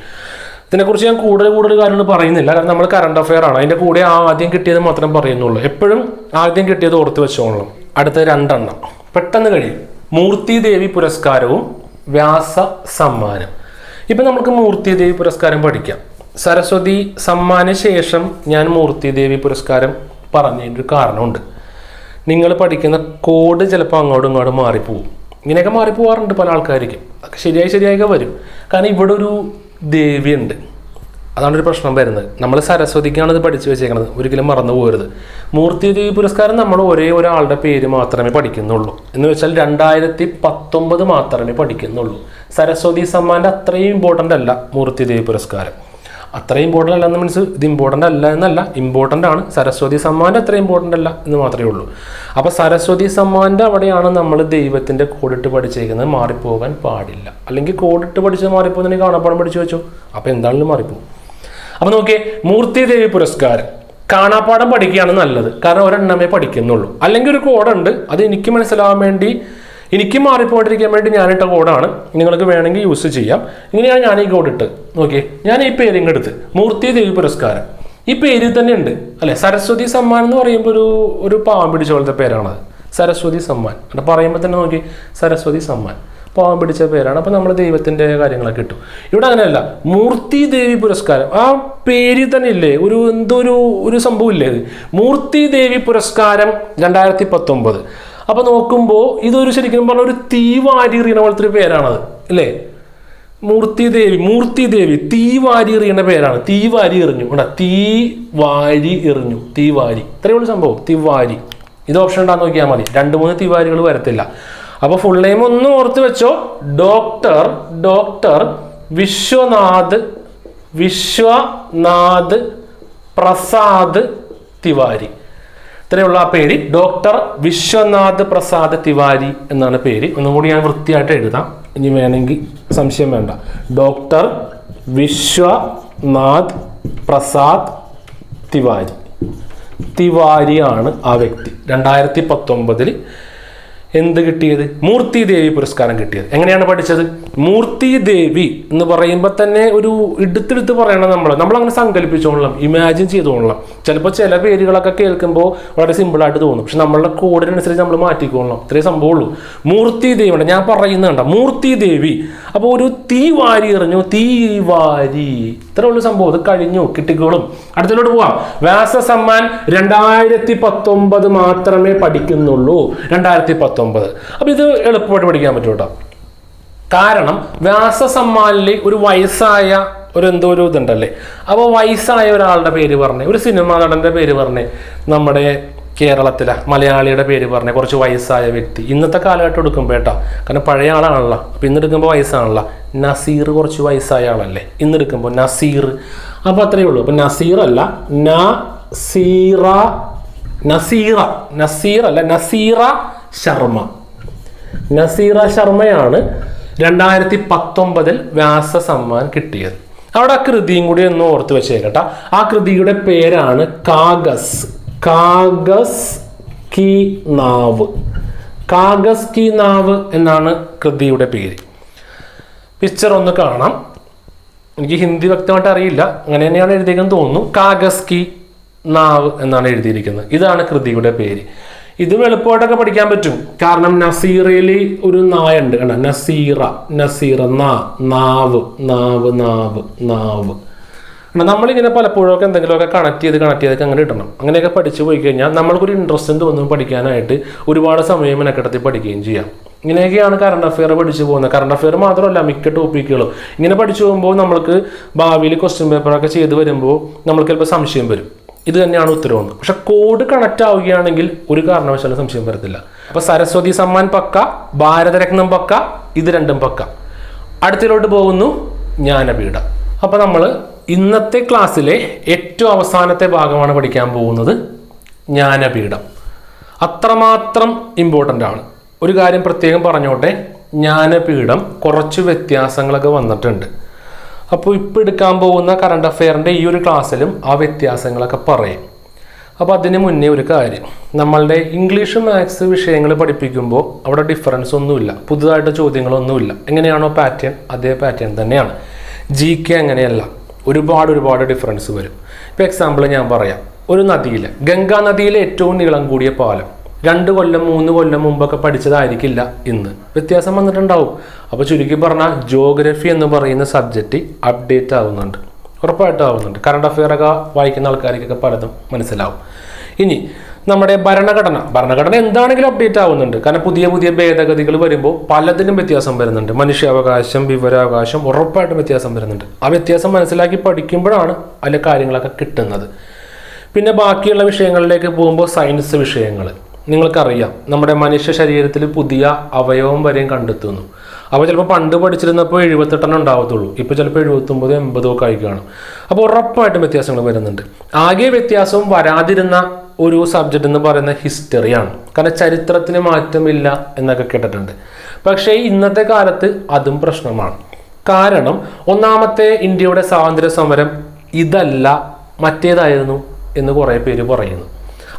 ഇതിനെക്കുറിച്ച് ഞാൻ കൂടുതൽ കാര്യങ്ങൾ പറയുന്നില്ല, കാരണം നമ്മൾ കറണ്ട് അഫെയർ ആണ്. അതിന്റെ കൂടെ ആദ്യം കിട്ടിയത് മാത്രം പറയുന്നുള്ളൂ. എപ്പോഴും ആദ്യം കിട്ടിയത് ഓർത്ത് വെച്ചോളണം. അടുത്ത 2 എണ്ണം പെട്ടെന്ന് കഴിയും. മൂർത്തി ദേവി പുരസ്കാരവും വ്യാസ സമ്മാനം. ഇപ്പൊ നമുക്ക് മൂർത്തി ദേവി പുരസ്കാരം പഠിക്കാം. സരസ്വതി സമ്മാന ശേഷം ഞാൻ മൂർത്തി ദേവി പുരസ്കാരം പറഞ്ഞതിൻ്റെ ഒരു കാരണമുണ്ട്. നിങ്ങൾ പഠിക്കുന്ന കോഡ് ചിലപ്പോൾ അങ്ങോട്ടും ഇങ്ങോട്ടും മാറിപ്പോവും. ഇങ്ങനെയൊക്കെ മാറിപ്പോവാറുണ്ട് പല ആൾക്കാർക്കും. അതൊക്കെ ശരിയായി വരും. കാരണം ഇവിടെ ഒരു ദേവിയുണ്ട്, അതാണ് ഒരു പ്രശ്നം വരുന്നത്. നമ്മൾ സരസ്വതിക്കാണ് ഇത് പഠിച്ചു വെച്ചേക്കുന്നത്, ഒരിക്കലും മറന്നു പോകരുത്. മൂർത്തി ദേവി പുരസ്കാരം നമ്മൾ ഒരേ ഒരാളുടെ പേര് മാത്രമേ പഠിക്കുന്നുള്ളൂ. എന്ന് വെച്ചാൽ 2019 മാത്രമേ പഠിക്കുന്നുള്ളൂ. സരസ്വതി സമ്മാൻ്റെ അത്രയും ഇമ്പോർട്ടൻ്റ് അല്ല മൂർത്തി ദേവി പുരസ്കാരം. അത്രയും ഇമ്പോർട്ടൻ്റ് അല്ല എന്ന് മീൻസ് ഇത് ഇമ്പോർട്ടൻ്റ് അല്ല എന്നല്ല, ഇമ്പോർട്ടൻ്റ് ആണ്. സരസ്വതി സമ്മാൻ്റെ അത്രയും ഇമ്പോർട്ടൻ്റ് അല്ല എന്ന് മാത്രമേ ഉള്ളൂ. അപ്പോൾ സരസ്വതി സമ്മാൻ്റെ അവിടെയാണ് നമ്മൾ ദൈവത്തിൻ്റെ കോഡിട്ട് പഠിച്ചേക്കുന്നത്. മാറിപ്പോകാൻ പാടില്ല. അല്ലെങ്കിൽ കോഡിട്ട് പഠിച്ചത് മാറിപ്പോകുന്നെങ്കിൽ കാണാപ്പാടം പഠിച്ചു വെച്ചോ, അപ്പോൾ എന്താണെങ്കിലും മാറിപ്പോകും. അപ്പോൾ നോക്കിയേ, മൂർത്തി ദേവി പുരസ്കാരം കാണാപ്പാടം പഠിക്കുകയാണ് നല്ലത്. കാരണം ഒരെണ്ണമേ പഠിക്കുന്നുള്ളൂ. അല്ലെങ്കിൽ ഒരു കോഡുണ്ട്, അത് എനിക്ക് മനസ്സിലാവാൻ വേണ്ടി, എനിക്ക് മാറിപ്പോണ്ടിരിക്കാൻ വേണ്ടി ഞാനിട്ട കോഡാണ്. നിങ്ങൾക്ക് വേണമെങ്കിൽ യൂസ് ചെയ്യാം. ഇങ്ങനെയാണ് ഞാൻ ഈ കോഡ് ഇട്ട്. നോക്കിയേ, ഞാൻ ഈ പേരിങ് എടുത്ത് മൂർത്തി ദേവി പുരസ്കാരം. ഈ പേരിൽ തന്നെ ഉണ്ട് അല്ലെ. സരസ്വതി സമ്മാൻ എന്ന് പറയുമ്പോൾ ഒരു പാവം പിടിച്ച പോലത്തെ പേരാണത്. സരസ്വതി സമ്മാൻ പറയുമ്പോൾ തന്നെ നോക്കി, സരസ്വതി സമ്മാൻ പാവം പിടിച്ച പേരാണ്. അപ്പോൾ നമ്മൾ ദൈവത്തിൻ്റെ കാര്യങ്ങളൊക്കെ കിട്ടും. ഇവിടെ അങ്ങനെയല്ല, മൂർത്തി ദേവി പുരസ്കാരം ആ പേരിൽ തന്നെ ഇല്ലേ ഒരു സംഭവം ഇല്ലേ. മൂർത്തി ദേവി പുരസ്കാരം 2019. അപ്പൊ നോക്കുമ്പോൾ ഇതൊരു ശരിക്കും പറഞ്ഞ ഒരു തീ വാരി എറിയണ പോലത്തെ ഒരു പേരാണത് അല്ലേ. മൂർത്തി ദേവി തീ വാരി എറിയണ പേരാണ്. തീ വാരി എറിഞ്ഞു, തീവാരി ഇത്രയേ ഉള്ളൂ സംഭവം. തിവാരി, ഇത് ഓപ്ഷൻ ഉണ്ടാന്ന് നോക്കിയാൽ മതി. 2-3 തിവാരികൾ വരത്തില്ല. അപ്പൊ ഫുൾ നെയിം ഒന്ന് ഓർത്ത് വെച്ചോ, ഡോക്ടർ വിശ്വനാഥ് പ്രസാദ് തിവാരി. ഇത്രയുള്ള ആ പേര്, ഡോക്ടർ വിശ്വനാഥ് പ്രസാദ് തിവാരി എന്നാണ് പേര്. ഒന്നുകൂടി ഞാൻ വൃത്തിയായിട്ട് എഴുതാം, ഇനി വേണമെങ്കിൽ സംശയം വേണ്ട. ഡോക്ടർ വിശ്വനാഥ് പ്രസാദ് തിവാരിയാണ് ആ വ്യക്തി. 2019 എന്ത് കിട്ടിയത്? മൂർത്തി ദേവി പുരസ്കാരം കിട്ടിയത്. എങ്ങനെയാണ് പഠിച്ചത്? മൂർത്തി ദേവി എന്ന് പറയുമ്പോൾ തന്നെ ഒരു എടുത്തെടുത്ത് പറയണം. നമ്മളങ്ങനെ സങ്കല്പിച്ചോളാം, ഇമാജിൻ ചെയ്തോളാം. ചിലപ്പോൾ ചില പേരുകളൊക്കെ കേൾക്കുമ്പോൾ വളരെ സിമ്പിളായിട്ട് തോന്നും, പക്ഷെ നമ്മളുടെ കോഡിനനുസരിച്ച് നമ്മൾ മാറ്റിക്കോളാം. ഇത്രയും സംഭവമുള്ളൂ. മൂർത്തി ദേവിയുണ്ട്, ഞാൻ പറയുന്നുണ്ട മൂർത്തി ദേവി. അപ്പോൾ ഒരു തീ വാരി എറിഞ്ഞു, തീവാരി, ഇത്ര ഉള്ളു സംഭവം. ഇത് കഴിഞ്ഞു, കിട്ടിക്കോളും. അടുത്തിലോട്ട് പോവാം. വ്യാസ സമ്മാൻ 2019 മാത്രമേ പഠിക്കുന്നുള്ളൂ. 2019. അപ്പൊ ഇത് എളുപ്പമായിട്ട് പഠിക്കാൻ പറ്റും കേട്ടോ. കാരണം വ്യാസ സമ്മാനിൽ ഒരു വയസ്സായ എന്തോ ഒരു ഇതുണ്ടല്ലേ. അപ്പോൾ വയസ്സായ ഒരാളുടെ പേര് പറഞ്ഞേ, ഒരു സിനിമാ നടന്റെ പേര് പറഞ്ഞേ, നമ്മുടെ കേരളത്തിലെ മലയാളിയുടെ പേര് പറഞ്ഞേ, കുറച്ച് വയസ്സായ വ്യക്തി. ഇന്നത്തെ കാലഘട്ടം എടുക്കുമ്പോൾ കേട്ടോ, കാരണം പഴയ ആളാണല്ലോ. അപ്പം ഇന്നെടുക്കുമ്പോൾ വയസ്സാണല്ലോ. നസീർ കുറച്ച് വയസ്സായ ആളല്ലേ ഇന്നെടുക്കുമ്പോൾ, നസീർ. അപ്പം അത്രയേ ഉള്ളൂ. അപ്പം നസീർ അല്ല, നസീറ ശർമ്മയാണ് 2019 വ്യാസ സമ്മാൻ കിട്ടിയത്. അവിടെ ആ കൃതിയും കൂടി ഒന്ന് ഓർത്ത് വെച്ചേക്കട്ടെ. ആ കൃതിയുടെ പേരാണ് കാഗസ്. കാഗസ് കി നാവ്. കാഗസ് കി നാവ് എന്നാണ് കൃതിയുടെ പേര്. പിക്ചർ ഒന്ന് കാണാം. എനിക്ക് ഹിന്ദി വ്യക്തമായിട്ട് അറിയില്ല, അങ്ങനെ തന്നെയാണ് എഴുതിയിരിക്കുന്നത് തോന്നുന്നു. കാഗസ് കി നാവ് എന്നാണ് എഴുതിയിരിക്കുന്നത്. ഇതാണ് കൃതിയുടെ പേര്. ഇത് എളുപ്പമായിട്ടൊക്കെ പഠിക്കാൻ പറ്റും. കാരണം നസീറയിൽ ഒരു നായുണ്ട്, കണ്ട നസീറ, നസീറ, നാവ്, നാവ്, നാവ്, നാവ്. നമ്മളിങ്ങനെ പലപ്പോഴൊക്കെ എന്തെങ്കിലുമൊക്കെ കണക്ട് ചെയ്തൊക്കെ അങ്ങനെ ഇടണം. അങ്ങനെയൊക്കെ പഠിച്ചു പോയി കഴിഞ്ഞാൽ നമ്മൾക്കൊരു ഇൻട്രസ്റ്റ് തോന്നും പഠിക്കാനായിട്ട്. ഒരുപാട് സമയം മെനക്കെടുത്തി പഠിക്കുകയും ചെയ്യാം. ഇങ്ങനെയൊക്കെയാണ് കറണ്ട് അഫെയർ പഠിച്ചു പോകുന്നത്. കറണ്ട് അഫെയർ മാത്രമല്ല, മിക്ക ടോപ്പിക്കുകളും ഇങ്ങനെ പഠിച്ചു പോകുമ്പോൾ നമ്മൾക്ക് ഭാവിയിൽ ക്വസ്റ്റ്യൻ പേപ്പറൊക്കെ ചെയ്ത് വരുമ്പോൾ നമ്മൾക്ക് ചിലപ്പോൾ സംശയം വരും, ഇത് തന്നെയാണ് ഉത്തരവെന്ന്. പക്ഷെ കോഡ് കണക്ട് ആവുകയാണെങ്കിൽ ഒരു കാരണവശാലും സംശയം വരത്തില്ല. അപ്പൊ സരസ്വതി സമ്മാൻ പക്ക, ഭാരതരത്നം പക്ക, ഇത് രണ്ടും പക്ക. അടുത്തിലോട്ട് പോകുന്നു ജ്ഞാനപീഠം. അപ്പൊ നമ്മൾ ഇന്നത്തെ ക്ലാസ്സിലെ ഏറ്റവും അവസാനത്തെ ഭാഗമാണ് പഠിക്കാൻ പോകുന്നത്, ജ്ഞാനപീഠം. അത്രമാത്രം ഇമ്പോർട്ടൻ്റ് ആണ്. ഒരു കാര്യം പ്രത്യേകം പറഞ്ഞോട്ടെ, ജ്ഞാനപീഠം കുറച്ച് വ്യത്യാസങ്ങളൊക്കെ വന്നിട്ടുണ്ട്. അപ്പോൾ ഇപ്പോൾ എടുക്കാൻ പോകുന്ന കറണ്ട് അഫെയറിൻ്റെ ഈ ഒരു ക്ലാസ്സിലും ആ വ്യത്യാസങ്ങളൊക്കെ പറയും. അപ്പോൾ അതിന് മുന്നേ ഒരു കാര്യം, നമ്മളുടെ ഇംഗ്ലീഷ് മാത്സ് വിഷയങ്ങൾ പഠിപ്പിക്കുമ്പോൾ അവിടെ ഡിഫറൻസ് ഒന്നുമില്ല, പുതുതായിട്ട് ചോദ്യങ്ങളൊന്നുമില്ല. എങ്ങനെയാണോ പാറ്റേൺ, അതേ പാറ്റേൺ തന്നെയാണ്. GK അങ്ങനെയല്ല, ഒരുപാട് ഡിഫറൻസ് വരും. ഇപ്പോൾ എക്സാമ്പിൾ ഞാൻ പറയാം. ഒരു നദിയിൽ, ഗംഗാ നദിയിലെ ഏറ്റവും നീളം കൂടിയ പാലം 2 കൊല്ലം 3 കൊല്ലം മുമ്പൊക്കെ പഠിച്ചതായിരിക്കില്ല ഇന്ന്, വ്യത്യാസം വന്നിട്ടുണ്ടാവും. അപ്പോൾ ചുരുക്കി പറഞ്ഞാൽ ജിയോഗ്രഫി എന്ന് പറയുന്ന സബ്ജക്റ്റ് അപ്ഡേറ്റ് ആവുന്നുണ്ട്, ഉറപ്പായിട്ടും ആവുന്നുണ്ട്. കറണ്ട് അഫെയർ ഒക്കെ വായിക്കുന്ന ആൾക്കാർക്കൊക്കെ പലതും മനസ്സിലാവും. ഇനി നമ്മുടെ ഭരണഘടന എന്താണെങ്കിലും അപ്ഡേറ്റ് ആവുന്നുണ്ട്. കാരണം പുതിയ ഭേദഗതികൾ വരുമ്പോൾ പലതിനും വ്യത്യാസം വരുന്നുണ്ട്. മനുഷ്യാവകാശം, വിവരാവകാശം, ഉറപ്പായിട്ടും വ്യത്യാസം വരുന്നുണ്ട്. ആ വ്യത്യാസം മനസ്സിലാക്കി പഠിക്കുമ്പോഴാണ് അതിലെ കാര്യങ്ങളൊക്കെ കിട്ടുന്നത്. പിന്നെ ബാക്കിയുള്ള വിഷയങ്ങളിലേക്ക് പോകുമ്പോൾ സയൻസ് വിഷയങ്ങൾ, നിങ്ങൾക്കറിയാം നമ്മുടെ മനുഷ്യ ശരീരത്തിൽ പുതിയ അവയവം വരെയും കണ്ടെത്തുന്നു. അപ്പോൾ ചിലപ്പോൾ പണ്ട് പഠിച്ചിരുന്നപ്പോൾ 78 ഉണ്ടാവത്തുള്ളൂ, ഇപ്പോൾ ചിലപ്പോൾ 79, 80 ഒക്കെ ആയി കാണും. അപ്പോൾ ഉറപ്പായിട്ടും വ്യത്യാസങ്ങൾ വരുന്നുണ്ട്. ആകെ വ്യത്യാസവും വരാതിരുന്ന ഒരു സബ്ജക്റ്റ് എന്ന് പറയുന്ന ഹിസ്റ്ററിയാണ്. കാരണം ചരിത്രത്തിന് മാറ്റമില്ല എന്നൊക്കെ കേട്ടിട്ടുണ്ട്. പക്ഷേ ഇന്നത്തെ കാലത്ത് അതും പ്രശ്നമാണ്. കാരണം ഒന്നാമത്തെ ഇന്ത്യയുടെ സ്വാതന്ത്ര്യ സമരം ഇതല്ല മറ്റേതായിരുന്നു എന്ന് കുറേ പേര് പറയുന്നു.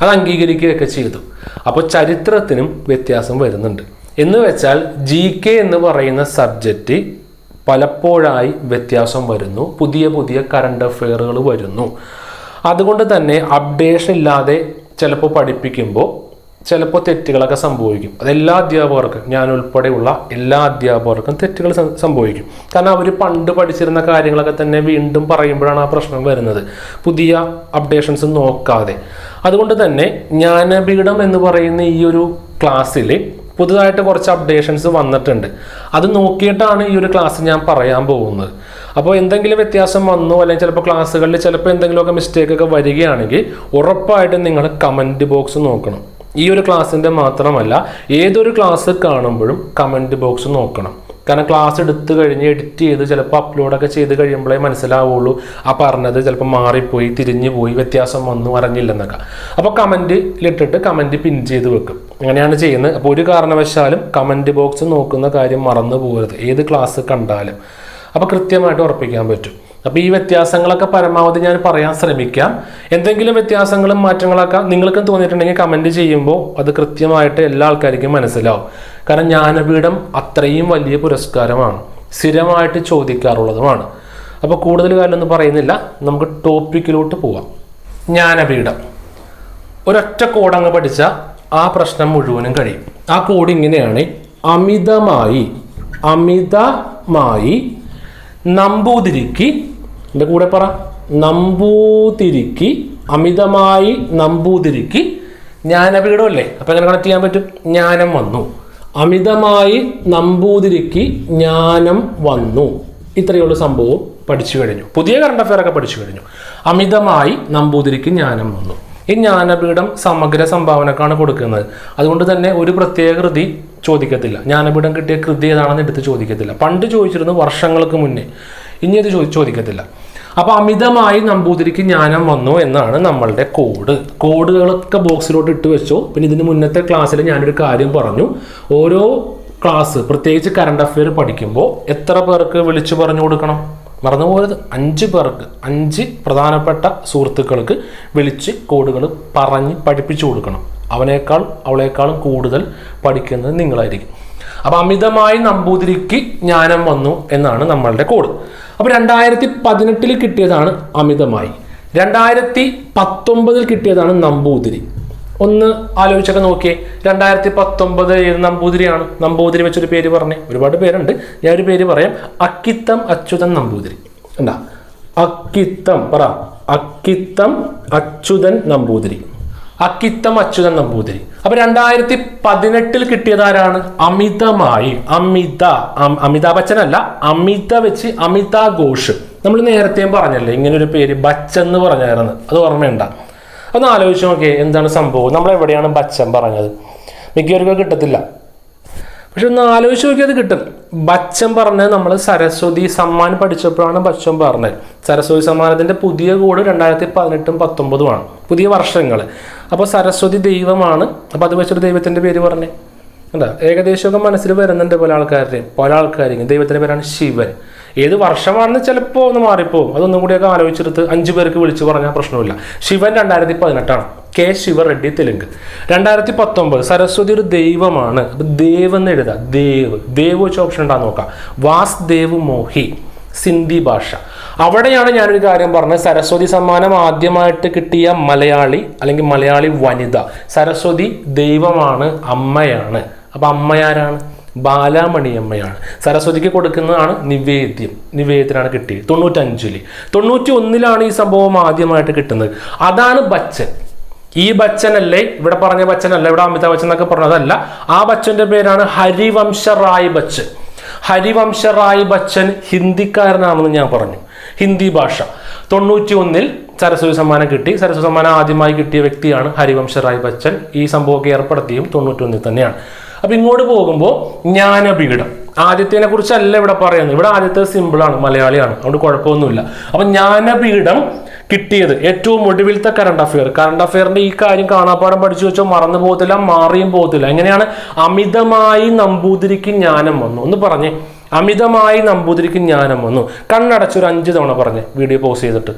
അത് അംഗീകരിക്കുകയൊക്കെ ചെയ്തു. അപ്പോൾ ചരിത്രത്തിനും വ്യത്യാസം വരുന്നുണ്ട്. എന്ന് വെച്ചാൽ GK എന്ന് പറയുന്ന സബ്ജക്റ്റ് പലപ്പോഴായി വ്യത്യാസം വരുന്നു, പുതിയ കറണ്ട് അഫെയറുകൾ വരുന്നു. അതുകൊണ്ട് തന്നെ അപ്ഡേഷൻ ഇല്ലാതെ ചിലപ്പോൾ പഠിപ്പിക്കുമ്പോൾ ചിലപ്പോൾ തെറ്റുകളൊക്കെ സംഭവിക്കും. അതെല്ലാ അധ്യാപകർക്കും, ഞാൻ ഉൾപ്പെടെയുള്ള എല്ലാ അധ്യാപകർക്കും തെറ്റുകൾ സംഭവിക്കും. കാരണം അവർ പണ്ട് പഠിച്ചിരുന്ന കാര്യങ്ങളൊക്കെ തന്നെ വീണ്ടും പറയുമ്പോഴാണ് ആ പ്രശ്നം വരുന്നത്, പുതിയ അപ്ഡേഷൻസ് നോക്കാതെ. അതുകൊണ്ട് തന്നെ ജ്ഞാനപീഠം എന്ന് പറയുന്ന ഈ ഒരു ക്ലാസ്സിൽ പുതുതായിട്ട് കുറച്ച് അപ്ഡേഷൻസ് വന്നിട്ടുണ്ട്. അത് നോക്കിയിട്ടാണ് ഈ ഒരു ക്ലാസ് ഞാൻ പറയാൻ പോകുന്നത്. അപ്പോൾ എന്തെങ്കിലും വ്യത്യാസം വന്നോ, അല്ലെങ്കിൽ ചിലപ്പോൾ ക്ലാസ്സുകളിൽ ചിലപ്പോൾ എന്തെങ്കിലുമൊക്കെ മിസ്റ്റേക്കൊക്കെ വരികയാണെങ്കിൽ ഉറപ്പായിട്ടും നിങ്ങൾ കമൻറ്റ് ബോക്സ് നോക്കണം. ഈ ഒരു ക്ലാസ്സിൻ്റെ മാത്രമല്ല, ഏതൊരു ക്ലാസ് കാണുമ്പോഴും കമൻറ്റ് ബോക്സ് നോക്കണം. കാരണം ക്ലാസ് എടുത്തു കഴിഞ്ഞ് എഡിറ്റ് ചെയ്ത് ചിലപ്പോൾ അപ്ലോഡൊക്കെ ചെയ്ത് കഴിയുമ്പോഴേ മനസ്സിലാവുള്ളൂ ആ പറഞ്ഞത് ചിലപ്പോൾ മാറിപ്പോയി, തിരിഞ്ഞു പോയി, വ്യത്യാസം വന്നു, അറിഞ്ഞില്ലെന്നൊക്കെ. അപ്പോൾ കമൻറ്റിലിട്ടിട്ട് കമൻറ്റ് പിൻ ചെയ്ത് വെക്കും. അങ്ങനെയാണ് ചെയ്യുന്നത്. അപ്പോൾ ഒരു കാരണവശാലും കമൻറ്റ് ബോക്സ് നോക്കുന്ന കാര്യം മറന്നു പോകരുത്, ഏത് ക്ലാസ് കണ്ടാലും. അപ്പോൾ കൃത്യമായിട്ട് ഉറപ്പിക്കാൻ പറ്റും. അപ്പോൾ ഈ വ്യത്യാസങ്ങളൊക്കെ പരമാവധി ഞാൻ പറയാൻ ശ്രമിക്കാം. എന്തെങ്കിലും വ്യത്യാസങ്ങളും മാറ്റങ്ങളൊക്കെ നിങ്ങൾക്കും തോന്നിയിട്ടുണ്ടെങ്കിൽ കമൻറ്റ് ചെയ്യുമ്പോൾ അത് കൃത്യമായിട്ട് എല്ലാ ആൾക്കാർക്കും മനസ്സിലാവും. കാരണം ജ്ഞാനപീഠം അത്രയും വലിയ പുരസ്കാരമാണ്, സ്ഥിരമായിട്ട് ചോദിക്കാറുള്ളതുമാണ്. അപ്പോൾ കൂടുതൽ കാര്യമൊന്നും പറയുന്നില്ല, നമുക്ക് ടോപ്പിക്കിലോട്ട് പോവാം. ജ്ഞാനപീഠം ഒരൊറ്റ കോഡങ്ങ് പഠിച്ചാൽ ആ പ്രശ്നം മുഴുവനും കഴിയും. ആ കോഡ് ഇങ്ങനെയാണ്: അമിതമായി നമ്പൂതിരിക്ക്, എൻ്റെ കൂടെ പറ, നമ്പൂതിരിക്ക്, അമിതമായി നമ്പൂതിരിക്ക് ജ്ഞാനപീഠം അല്ലേ. അപ്പം എങ്ങനെ കണക്ട് ചെയ്യാൻ പറ്റും? ജ്ഞാനം വന്നു. അമിതമായി നമ്പൂതിരിക്ക് ജ്ഞാനം വന്നു. ഇത്രയുള്ള സംഭവം പഠിച്ചു കഴിഞ്ഞു. പുതിയ കറണ്ട് അഫെയർ ഒക്കെ പഠിച്ചു കഴിഞ്ഞു. അമിതമായി നമ്പൂതിരിക്ക് ജ്ഞാനം വന്നു. ഈ ജ്ഞാനപീഠം സമഗ്ര സംഭാവനക്കാണ് കൊടുക്കുന്നത്. അതുകൊണ്ട് തന്നെ ഒരു പ്രത്യേക കൃതി ചോദിക്കത്തില്ല. ജ്ഞാനപീഠം കിട്ടിയ കൃതി ഏതാണെന്ന് എടുത്ത് ചോദിക്കത്തില്ല. പണ്ട് ചോദിച്ചിരുന്നു, വർഷങ്ങൾക്ക് മുന്നേ. ഇനി അത് ചോദിക്കത്തില്ല. അപ്പോൾ അമിതമായി നമ്പൂതിരിക്ക് ജ്ഞാനം വന്നു എന്നാണ് നമ്മളുടെ കോഡുകളൊക്കെ ബോക്സിലോട്ട് ഇട്ട് വെച്ചോ. പിന്നെ ഇതിന് മുന്നത്തെ ക്ലാസ്സിൽ ഞാനൊരു കാര്യം പറഞ്ഞു, ഓരോ ക്ലാസ് പ്രത്യേകിച്ച് കറണ്ട് അഫെയർ പഠിക്കുമ്പോൾ എത്ര പേർക്ക് വിളിച്ചു പറഞ്ഞു കൊടുക്കണം? മറന്നുപോയത് 5 പേർക്ക്, 5 പ്രധാനപ്പെട്ട സുഹൃത്തുക്കൾക്ക് വിളിച്ച് കോഡുകൾ പറഞ്ഞ് പഠിപ്പിച്ചു കൊടുക്കണം. അവളേക്കാളും കൂടുതൽ പഠിക്കുന്നത് നിങ്ങളായിരിക്കും. അപ്പം അമിതമായി നമ്പൂതിരിക്ക് ജ്ഞാനം വന്നു എന്നാണ് നമ്മളുടെ കോഡ്. അപ്പോൾ 2018 കിട്ടിയതാണ് അമിതമായി, 2019 കിട്ടിയതാണ് നമ്പൂതിരി. ഒന്ന് ആലോചിച്ചൊക്കെ നോക്കിയേ, 2019 ഏത് നമ്പൂതിരിയാണ്? നമ്പൂതിരി വെച്ചൊരു പേര് പറഞ്ഞേ. ഒരുപാട് പേരുണ്ട്, ഞാൻ ഒരു പേര് പറയാം. അക്കിത്തം അച്യുതൻ നമ്പൂതിരി. എന്താ അക്കിത്തം? പറ. അക്കിത്തം അച്യുതൻ നമ്പൂതിരി. അക്കിത്തം അച്യുതൻ നമ്പൂതിരി. അപ്പൊ 2018 കിട്ടിയതാരാണ്? അമിതമായി. അമിതാഭ് ബച്ചൻ അല്ല, അമിത വെച്ച് അമിതാ ഘോഷ്. നമ്മൾ നേരത്തെയും പറഞ്ഞല്ലേ ഇങ്ങനെ ഒരു പേര് ബച്ചൻ എന്ന് പറഞ്ഞായിരുന്നു, അത് ഓർമ്മയുണ്ട? ഒന്ന് ആലോചിച്ച് നോക്കിയേ എന്താണ് സംഭവം. നമ്മൾ എവിടെയാണ് ബച്ചൻ പറഞ്ഞത്? മിക്കവർക്കും കിട്ടത്തില്ല, പക്ഷെ ഒന്ന് ആലോചിച്ച് നോക്കിയത് കിട്ടും. ബച്ചൻ പറഞ്ഞത് നമ്മൾ സരസ്വതി സമ്മാൻ പഠിച്ചപ്പോഴാണ് ബച്ചൻ പറഞ്ഞത്. സരസ്വതി സമ്മാനത്തിന്റെ പുതിയ കോഡ് 2018 19 പുതിയ വർഷങ്ങൾ. അപ്പോൾ സരസ്വതി ദൈവമാണ്. അപ്പോൾ അത് വെച്ചൊരു ദൈവത്തിന്റെ പേര് പറഞ്ഞേ. എന്താ ഏകദേശമൊക്കെ മനസ്സിൽ വരുന്നുണ്ട് പല ആൾക്കാരും. ദൈവത്തിന്റെ പേരാണ് ശിവൻ. ഏത് വർഷമാണെന്ന് ചിലപ്പോൾ ഒന്ന് മാറിപ്പോവും. അതൊന്നും കൂടിയൊക്കെ ആലോചിച്ചെടുത്ത് 5 പേർക്ക് വിളിച്ച് പറഞ്ഞാൽ പ്രശ്നമില്ല. ശിവൻ 2018 കെ ശിവറെഡ്ഡി തെലുങ്ക്. 2019 സരസ്വതി ഒരു ദൈവമാണ്. അപ്പൊ ദേവ് എന്ന് എഴുതാം. ദേവ് വെച്ച ഓപ്ഷൻ ഉണ്ടാകുന്ന നോക്കാം. വാസ്ദേവ് മോഹി സിന്ധി ഭാഷ. അവിടെയാണ് ഞാനൊരു കാര്യം പറഞ്ഞത്. സരസ്വതി സമ്മാനം ആദ്യമായിട്ട് കിട്ടിയ മലയാളി അല്ലെങ്കിൽ മലയാളി വനിത. സരസ്വതി ദൈവമാണ്, അമ്മയാണ്. അപ്പൊ അമ്മയാരാണ്? ബാലാമണി അമ്മയാണ്. സരസ്വതിക്ക് കൊടുക്കുന്നതാണ് നിവേദ്യത്തിനാണ് കിട്ടിയത് 95. 91 ഈ സംഭവം ആദ്യമായിട്ട് കിട്ടുന്നത്. അതാണ് ബച്ചൻ. ഈ ബച്ചനല്ലേ ഇവിടെ പറഞ്ഞ ബച്ചനല്ല, ഇവിടെ അമിതാഭ് ബച്ചൻ എന്നൊക്കെ പറഞ്ഞതല്ല. ആ ബച്ചന്റെ പേരാണ് ഹരിവംശ റായ് ബച്ചൻ. ഹരിവംശ റായ് ബച്ചൻ ഹിന്ദിക്കാരനാണെന്ന് ഞാൻ പറഞ്ഞു. ഹിന്ദി ഭാഷ. 91 സരസ്വതി സമ്മാനം കിട്ടി. സരസ്വതി സമ്മാനം ആദ്യമായി കിട്ടിയ വ്യക്തിയാണ് ഹരിവംശ റായ് ബച്ചൻ. ഈ സംഭവമൊക്കെ ഏർപ്പെടുത്തിയും 91 തന്നെയാണ്. അപ്പൊ ഇങ്ങോട്ട് പോകുമ്പോൾ ജ്ഞാനപീഠം ആദ്യത്തിനെ കുറിച്ചല്ല ഇവിടെ പറയുന്നത്. ഇവിടെ ആദ്യത്തെ സിമ്പിളാണ്, മലയാളിയാണ്, അതുകൊണ്ട് കുഴപ്പമൊന്നുമില്ല. അപ്പൊ ജ്ഞാനപീഠം കിട്ടിയത് ഏറ്റവും ഒടുവിലത്തെ കറണ്ട് അഫെയറിന്റെ ഈ കാര്യം കാണാപ്പാടം പഠിച്ചു വെച്ചോ മറന്നു പോകത്തില്ല, മാറിയും പോകത്തില്ല. എങ്ങനെയാണ്? അമിതമായി നമ്പൂതിരിക്ക് ജ്ഞാനം വന്നു. ഒന്ന് പറഞ്ഞേ, അമിതമായി നമ്പൂതിരിക്ക് ജ്ഞാനം വന്നു. കണ്ണടച്ചൊരു 5 തവണ പറഞ്ഞേ, വീഡിയോ പോസ് ചെയ്തിട്ട്.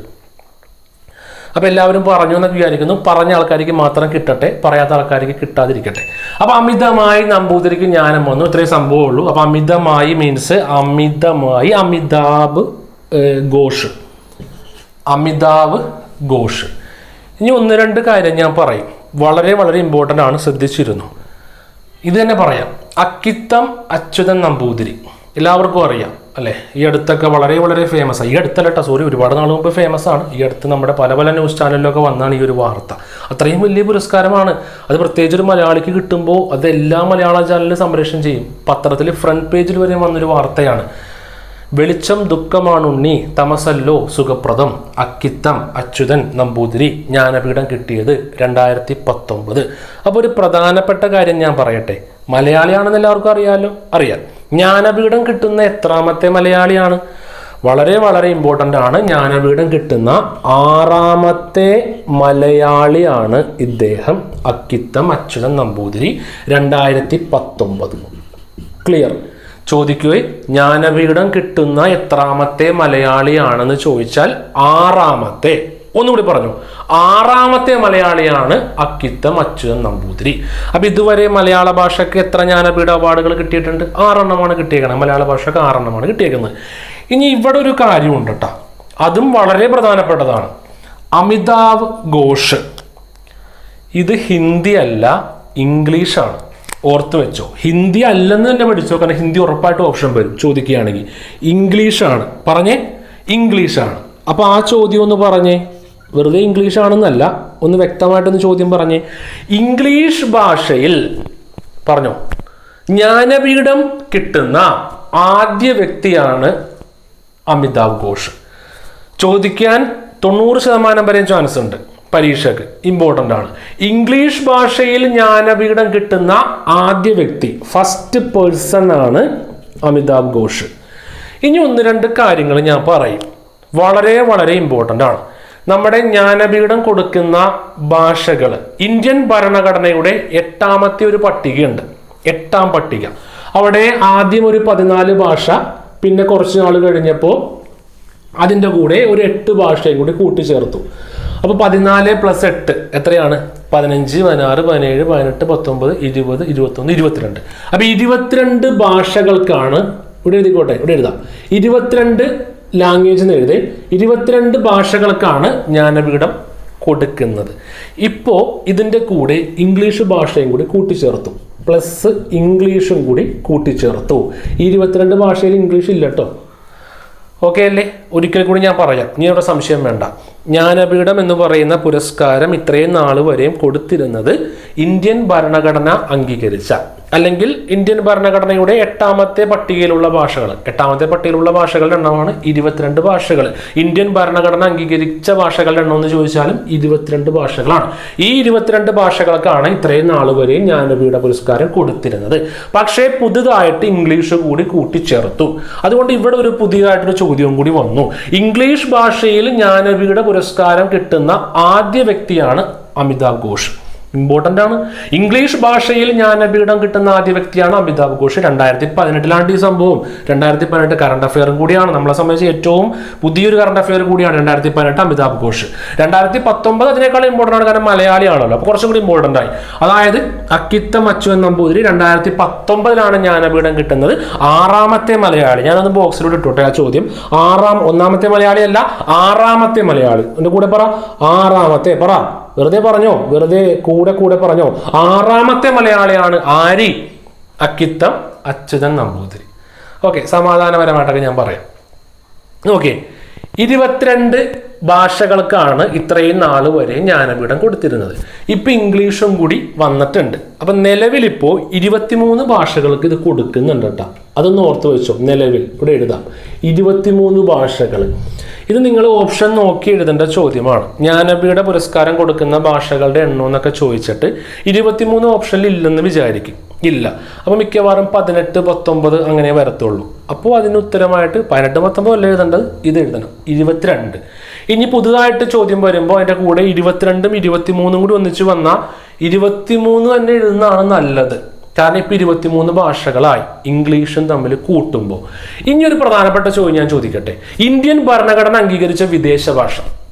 അപ്പൊ എല്ലാവരും പറഞ്ഞു എന്നൊക്കെ വിചാരിക്കുന്നു. പറഞ്ഞ ആൾക്കാർക്ക് മാത്രം കിട്ടട്ടെ, പറയാത്ത ആൾക്കാർക്ക് കിട്ടാതിരിക്കട്ടെ. അപ്പൊ അമിതമായി നമ്പൂതിരിക്ക് ജ്ഞാനം വന്നു. ഇത്രയും സംഭവമുള്ളൂ. അപ്പൊ അമിതമായി മീൻസ് അമിതമായി അമിതാഭ് ഘോഷ്. അമിതാഭ് ഘോഷ്. ഇനി 1-2 കാര്യം ഞാൻ പറയും, വളരെ വളരെ ഇമ്പോർട്ടൻ്റ് ആണ്, ശ്രദ്ധിച്ചിരുന്നു. ഇത് തന്നെ പറയാം. അക്കിത്തം അച്യുതൻ നമ്പൂതിരി എല്ലാവർക്കും അറിയാം അല്ലേ? ഈ അടുത്തൊക്കെ വളരെ വളരെ ഫേമസ് ആണ്. ഈ അടുത്തല്ല, സോറി, ഒരുപാട് നാൾ മുമ്പ് ഫേമസ് ആണ്. ഈ അടുത്ത് നമ്മുടെ പല ന്യൂസ് ചാനലിലൊക്കെ വന്നാണ് ഈ ഒരു വാർത്ത. അത്രയും വലിയ പുരസ്കാരമാണ്. അത് പ്രത്യേകിച്ച് ഒരു മലയാളിക്ക് കിട്ടുമ്പോൾ അത് എല്ലാ മലയാള ചാനലിലും സംപ്രേഷണം ചെയ്യും. പത്രത്തിൽ ഫ്രണ്ട് പേജിൽ വരെ വന്നൊരു വാർത്തയാണ്. വെളിച്ചം ദുഃഖമാണുണ്ണി, തമസല്ലോ സുഖപ്രദം, അക്കിത്തം അച്യുതൻ നമ്പൂതിരി ജ്ഞാനപീഠം കിട്ടിയത് 2019. അപ്പോൾ ഒരു പ്രധാനപ്പെട്ട കാര്യം ഞാൻ പറയട്ടെ. മലയാളിയാണെന്ന് എല്ലാവർക്കും അറിയാം. ജ്ഞാനപീഠം കിട്ടുന്ന എത്രാമത്തെ മലയാളിയാണ്? വളരെ വളരെ ഇമ്പോർട്ടൻ്റ് ആണ്. ജ്ഞാനപീഠം കിട്ടുന്ന 6ാമത്തെ മലയാളിയാണ് ഇദ്ദേഹം, അക്കിത്തം അച്യുതൻ നമ്പൂതിരി, 2019. ക്ലിയർ? ചോദിക്കുകയും ജ്ഞാനപീഠം കിട്ടുന്ന എത്രാമത്തെ മലയാളിയാണെന്ന് ചോദിച്ചാൽ 6ാമത്തെ. ഒന്നുകൂടി പറഞ്ഞു, 6ാമത്തെ മലയാളിയാണ് അക്കിത്തം അച്യുതൻ നമ്പൂതിരി. അപ്പൊ ഇതുവരെ മലയാള ഭാഷയ്ക്ക് എത്ര ജ്ഞാനപീഠ അവാർഡുകൾ കിട്ടിയിട്ടുണ്ട്? 6 എണ്ണമാണ് കിട്ടിയേക്കുന്നത്. മലയാള ഭാഷയ്ക്ക് 6 എണ്ണമാണ് കിട്ടിയേക്കുന്നത്. ഇനി ഇവിടെ ഒരു കാര്യമുണ്ട് കേട്ടോ, അതും വളരെ പ്രധാനപ്പെട്ടതാണ്. അമിതാഭ് ഘോഷ്. ഇത് ഹിന്ദി അല്ല, ഇംഗ്ലീഷാണ്. ഓർത്ത് വെച്ചോ. ഹിന്ദി അല്ലെന്ന് തന്നെ പഠിച്ചോ, കാരണം ഹിന്ദി ഉറപ്പായിട്ടും ഓപ്ഷൻ വരും ചോദിക്കുകയാണെങ്കിൽ. ഇംഗ്ലീഷാണ്. പറഞ്ഞേ, ഇംഗ്ലീഷാണ്. അപ്പൊ ആ ചോദ്യം ഒന്ന് പറഞ്ഞേ. വെറുതെ ഇംഗ്ലീഷ് ആണെന്നല്ല, ഒന്ന് വ്യക്തമായിട്ടൊന്ന് ചോദ്യം പറഞ്ഞേ. ഇംഗ്ലീഷ് ഭാഷയിൽ പറഞ്ഞോ ജ്ഞാനപീഠം കിട്ടുന്ന ആദ്യ വ്യക്തിയാണ് അമിതാഭ് ഘോഷ്. ചോദിക്കാൻ 90% വരെ ചാൻസ് ഉണ്ട് പരീക്ഷയ്ക്ക്. ഇമ്പോർട്ടൻ്റ് ആണ്. ഇംഗ്ലീഷ് ഭാഷയിൽ ജ്ഞാനപീഠം കിട്ടുന്ന ആദ്യ വ്യക്തി, ഫസ്റ്റ് പേഴ്സൺ ആണ് അമിതാഭ് ഘോഷ്. ഇനി 1-2 കാര്യങ്ങൾ ഞാൻ പറയും, വളരെ വളരെ ഇമ്പോർട്ടൻ്റ് ആണ്. നമ്മുടെ ജ്ഞാനപീഠം കൊടുക്കുന്ന ഭാഷകൾ ഇന്ത്യൻ ഭരണഘടനയുടെ 8ാമത്തെ ഒരു പട്ടികയുണ്ട്. 8ാം പട്ടിക. അവിടെ ആദ്യം ഒരു 14 ഭാഷ, പിന്നെ കുറച്ച് നാൾ കഴിഞ്ഞപ്പോൾ അതിൻ്റെ കൂടെ ഒരു 8 ഭാഷയും കൂടി കൂട്ടിച്ചേർത്തു. അപ്പോൾ 14 + 8 എത്രയാണ്? 15, 16, 17, 18, 19, 20, 21, 22. അപ്പോൾ 22 ഭാഷകൾക്കാണ്, ഇവിടെ എഴുതിക്കോട്ടെ, ഇവിടെ എഴുതാം, 22 ലാംഗ്വേജ് എന്ന് എഴുതി, 22 ഭാഷകൾക്കാണ് ജ്ഞാനപീഠം കൊടുക്കുന്നത്. ഇപ്പോൾ ഇതിൻ്റെ കൂടെ ഇംഗ്ലീഷ് ഭാഷയും കൂടി കൂട്ടിച്ചേർത്തു, പ്ലസ് ഇംഗ്ലീഷും കൂടി കൂട്ടിച്ചേർത്തു. 22 ഭാഷയിൽ ഇംഗ്ലീഷ് ഇല്ല കേട്ടോ. ഓക്കെ അല്ലേ? ഒരിക്കൽ കൂടി ഞാൻ പറയാം, ഇനി അവിടെ സംശയം വേണ്ട. ജ്ഞാനപീഠം എന്ന് പറയുന്ന പുരസ്കാരം ഇത്രയും നാൾ വരെയും കൊടുത്തിരുന്നത് ഇന്ത്യൻ ഭരണഘടന അംഗീകരിച്ച, അല്ലെങ്കിൽ ഇന്ത്യൻ ഭരണഘടനയുടെ 8ാമത്തെ പട്ടികയിലുള്ള ഭാഷകൾ, 8ാമത്തെ പട്ടികയിലുള്ള ഭാഷകളുടെ എണ്ണമാണ് 22 ഭാഷകൾ. ഇന്ത്യൻ ഭരണഘടന അംഗീകരിച്ച ഭാഷകളുടെ എണ്ണം എന്ന് ചോദിച്ചാലും 22 ഭാഷകളാണ്. ഈ 22 ഭാഷകൾക്കാണ് ഇത്രയും നാൾ വരെയും ജ്ഞാനപീഠ പുരസ്കാരം കൊടുത്തിരുന്നത്. പക്ഷേ പുതുതായിട്ട് ഇംഗ്ലീഷ് കൂടി കൂട്ടിച്ചേർത്തു. അതുകൊണ്ട് ഇവിടെ ഒരു പുതിയതായിട്ടൊരു ചോദ്യവും കൂടി വന്നു. ഇംഗ്ലീഷ് ഭാഷയിൽ ജ്ഞാനപീഠ പുരസ്കാരം കിട്ടുന്ന ആദ്യ വ്യക്തിയാണ് അമിതാഭ് ഘോഷ്. ഇമ്പോർട്ടൻ്റ് ആണ്. ഇംഗ്ലീഷ് ഭാഷയിൽ ജ്ഞാനപീഠം കിട്ടുന്ന ആദ്യ വ്യക്തിയാണ് അമിതാഭ് ഘോഷ്. 2018 ഈ സംഭവം. 2018 കറണ്ട് അഫെയറും കൂടിയാണ്, നമ്മളെ സംബന്ധിച്ച് ഏറ്റവും പുതിയൊരു കറണ്ട് അഫെയർ കൂടിയാണ് 2018 അമിതാഭ് ഘോഷ്. 2019 അതിനേക്കാൾ ഇമ്പോർട്ടൻ്റ് ആണ്, കാരണം മലയാളിയാണല്ലോ, അപ്പോൾ കുറച്ചും കൂടി ഇമ്പോർട്ടൻ്റ് ആയി. അതായത് അക്കിത്തം അച്യുതൻ നമ്പൂതിരി 2019 ജ്ഞാനപീഠം കിട്ടുന്നത്. 6ാമത്തെ മലയാളി, ഞാനൊന്ന് ബോക്സിലൂടെ ഇട്ടോട്ടെ ആ ചോദ്യം. 1ാമത്തെ മലയാളി അല്ല, 6ാമത്തെ മലയാളി. എൻ്റെ കൂടെ പറ, 6ാമത്തെ പറ, വെറുതെ പറഞ്ഞോ, വെറുതെ കൂടെ പറഞ്ഞോ. 6ാമത്തെ മലയാളിയാണ് ആര്? അക്കിത്തം അച്യുതൻ നമ്പൂതിരി. ഓക്കെ, സമാധാനപരമായിട്ടൊക്കെ ഞാൻ പറയാം. ഓക്കെ, 22 ഭാഷകൾക്കാണ് ഇത്രയും നാൾ വരെ ജ്ഞാനപീഠം കൊടുത്തിരുന്നത്. ഇപ്പം ഇംഗ്ലീഷും കൂടി വന്നിട്ടുണ്ട്. അപ്പം നിലവിലിപ്പോൾ 23 ഭാഷകൾക്ക് ഇത് കൊടുക്കുന്നുണ്ട് കേട്ടോ. അതൊന്ന് ഓർത്ത് വെച്ചോ. നിലവിൽ ഇവിടെ എഴുതാം 23 ഭാഷകൾ. ഇത് നിങ്ങൾ ഓപ്ഷൻ നോക്കി എഴുതേണ്ട ചോദ്യമാണ്. ജ്ഞാനപീഠ പുരസ്കാരം കൊടുക്കുന്ന ഭാഷകളുടെ എണ്ണം എന്നൊക്കെ ചോദിച്ചിട്ട് 23 ഓപ്ഷനിൽ ഇല്ലെന്ന് വിചാരിക്കും. ഇല്ല. അപ്പോൾ മിക്കവാറും 18, 19 അങ്ങനെ വരത്തുള്ളൂ. അപ്പോൾ അതിന് ഉത്തരമായിട്ട് 18, 19 അല്ല എഴുതേണ്ടത്, ഇത് എഴുതണം 22. ഇനി പുതുതായിട്ട് ചോദ്യം വരുമ്പോൾ അതിൻ്റെ കൂടെ 22ഉം 23ഉം കൂടി ഒന്നിച്ച് വന്നാൽ 23 തന്നെ എഴുതുന്നതാണ് നല്ലത്. കാരണം ഇപ്പം 23 ഭാഷകളായി ഇംഗ്ലീഷും തമ്മിൽ കൂട്ടുമ്പോൾ. ഇനി ഒരു പ്രധാനപ്പെട്ട ചോദ്യം ഞാൻ ചോദിക്കട്ടെ. ഇന്ത്യൻ ഭരണഘടന അംഗീകരിച്ച വിദേശ ഭാഷ,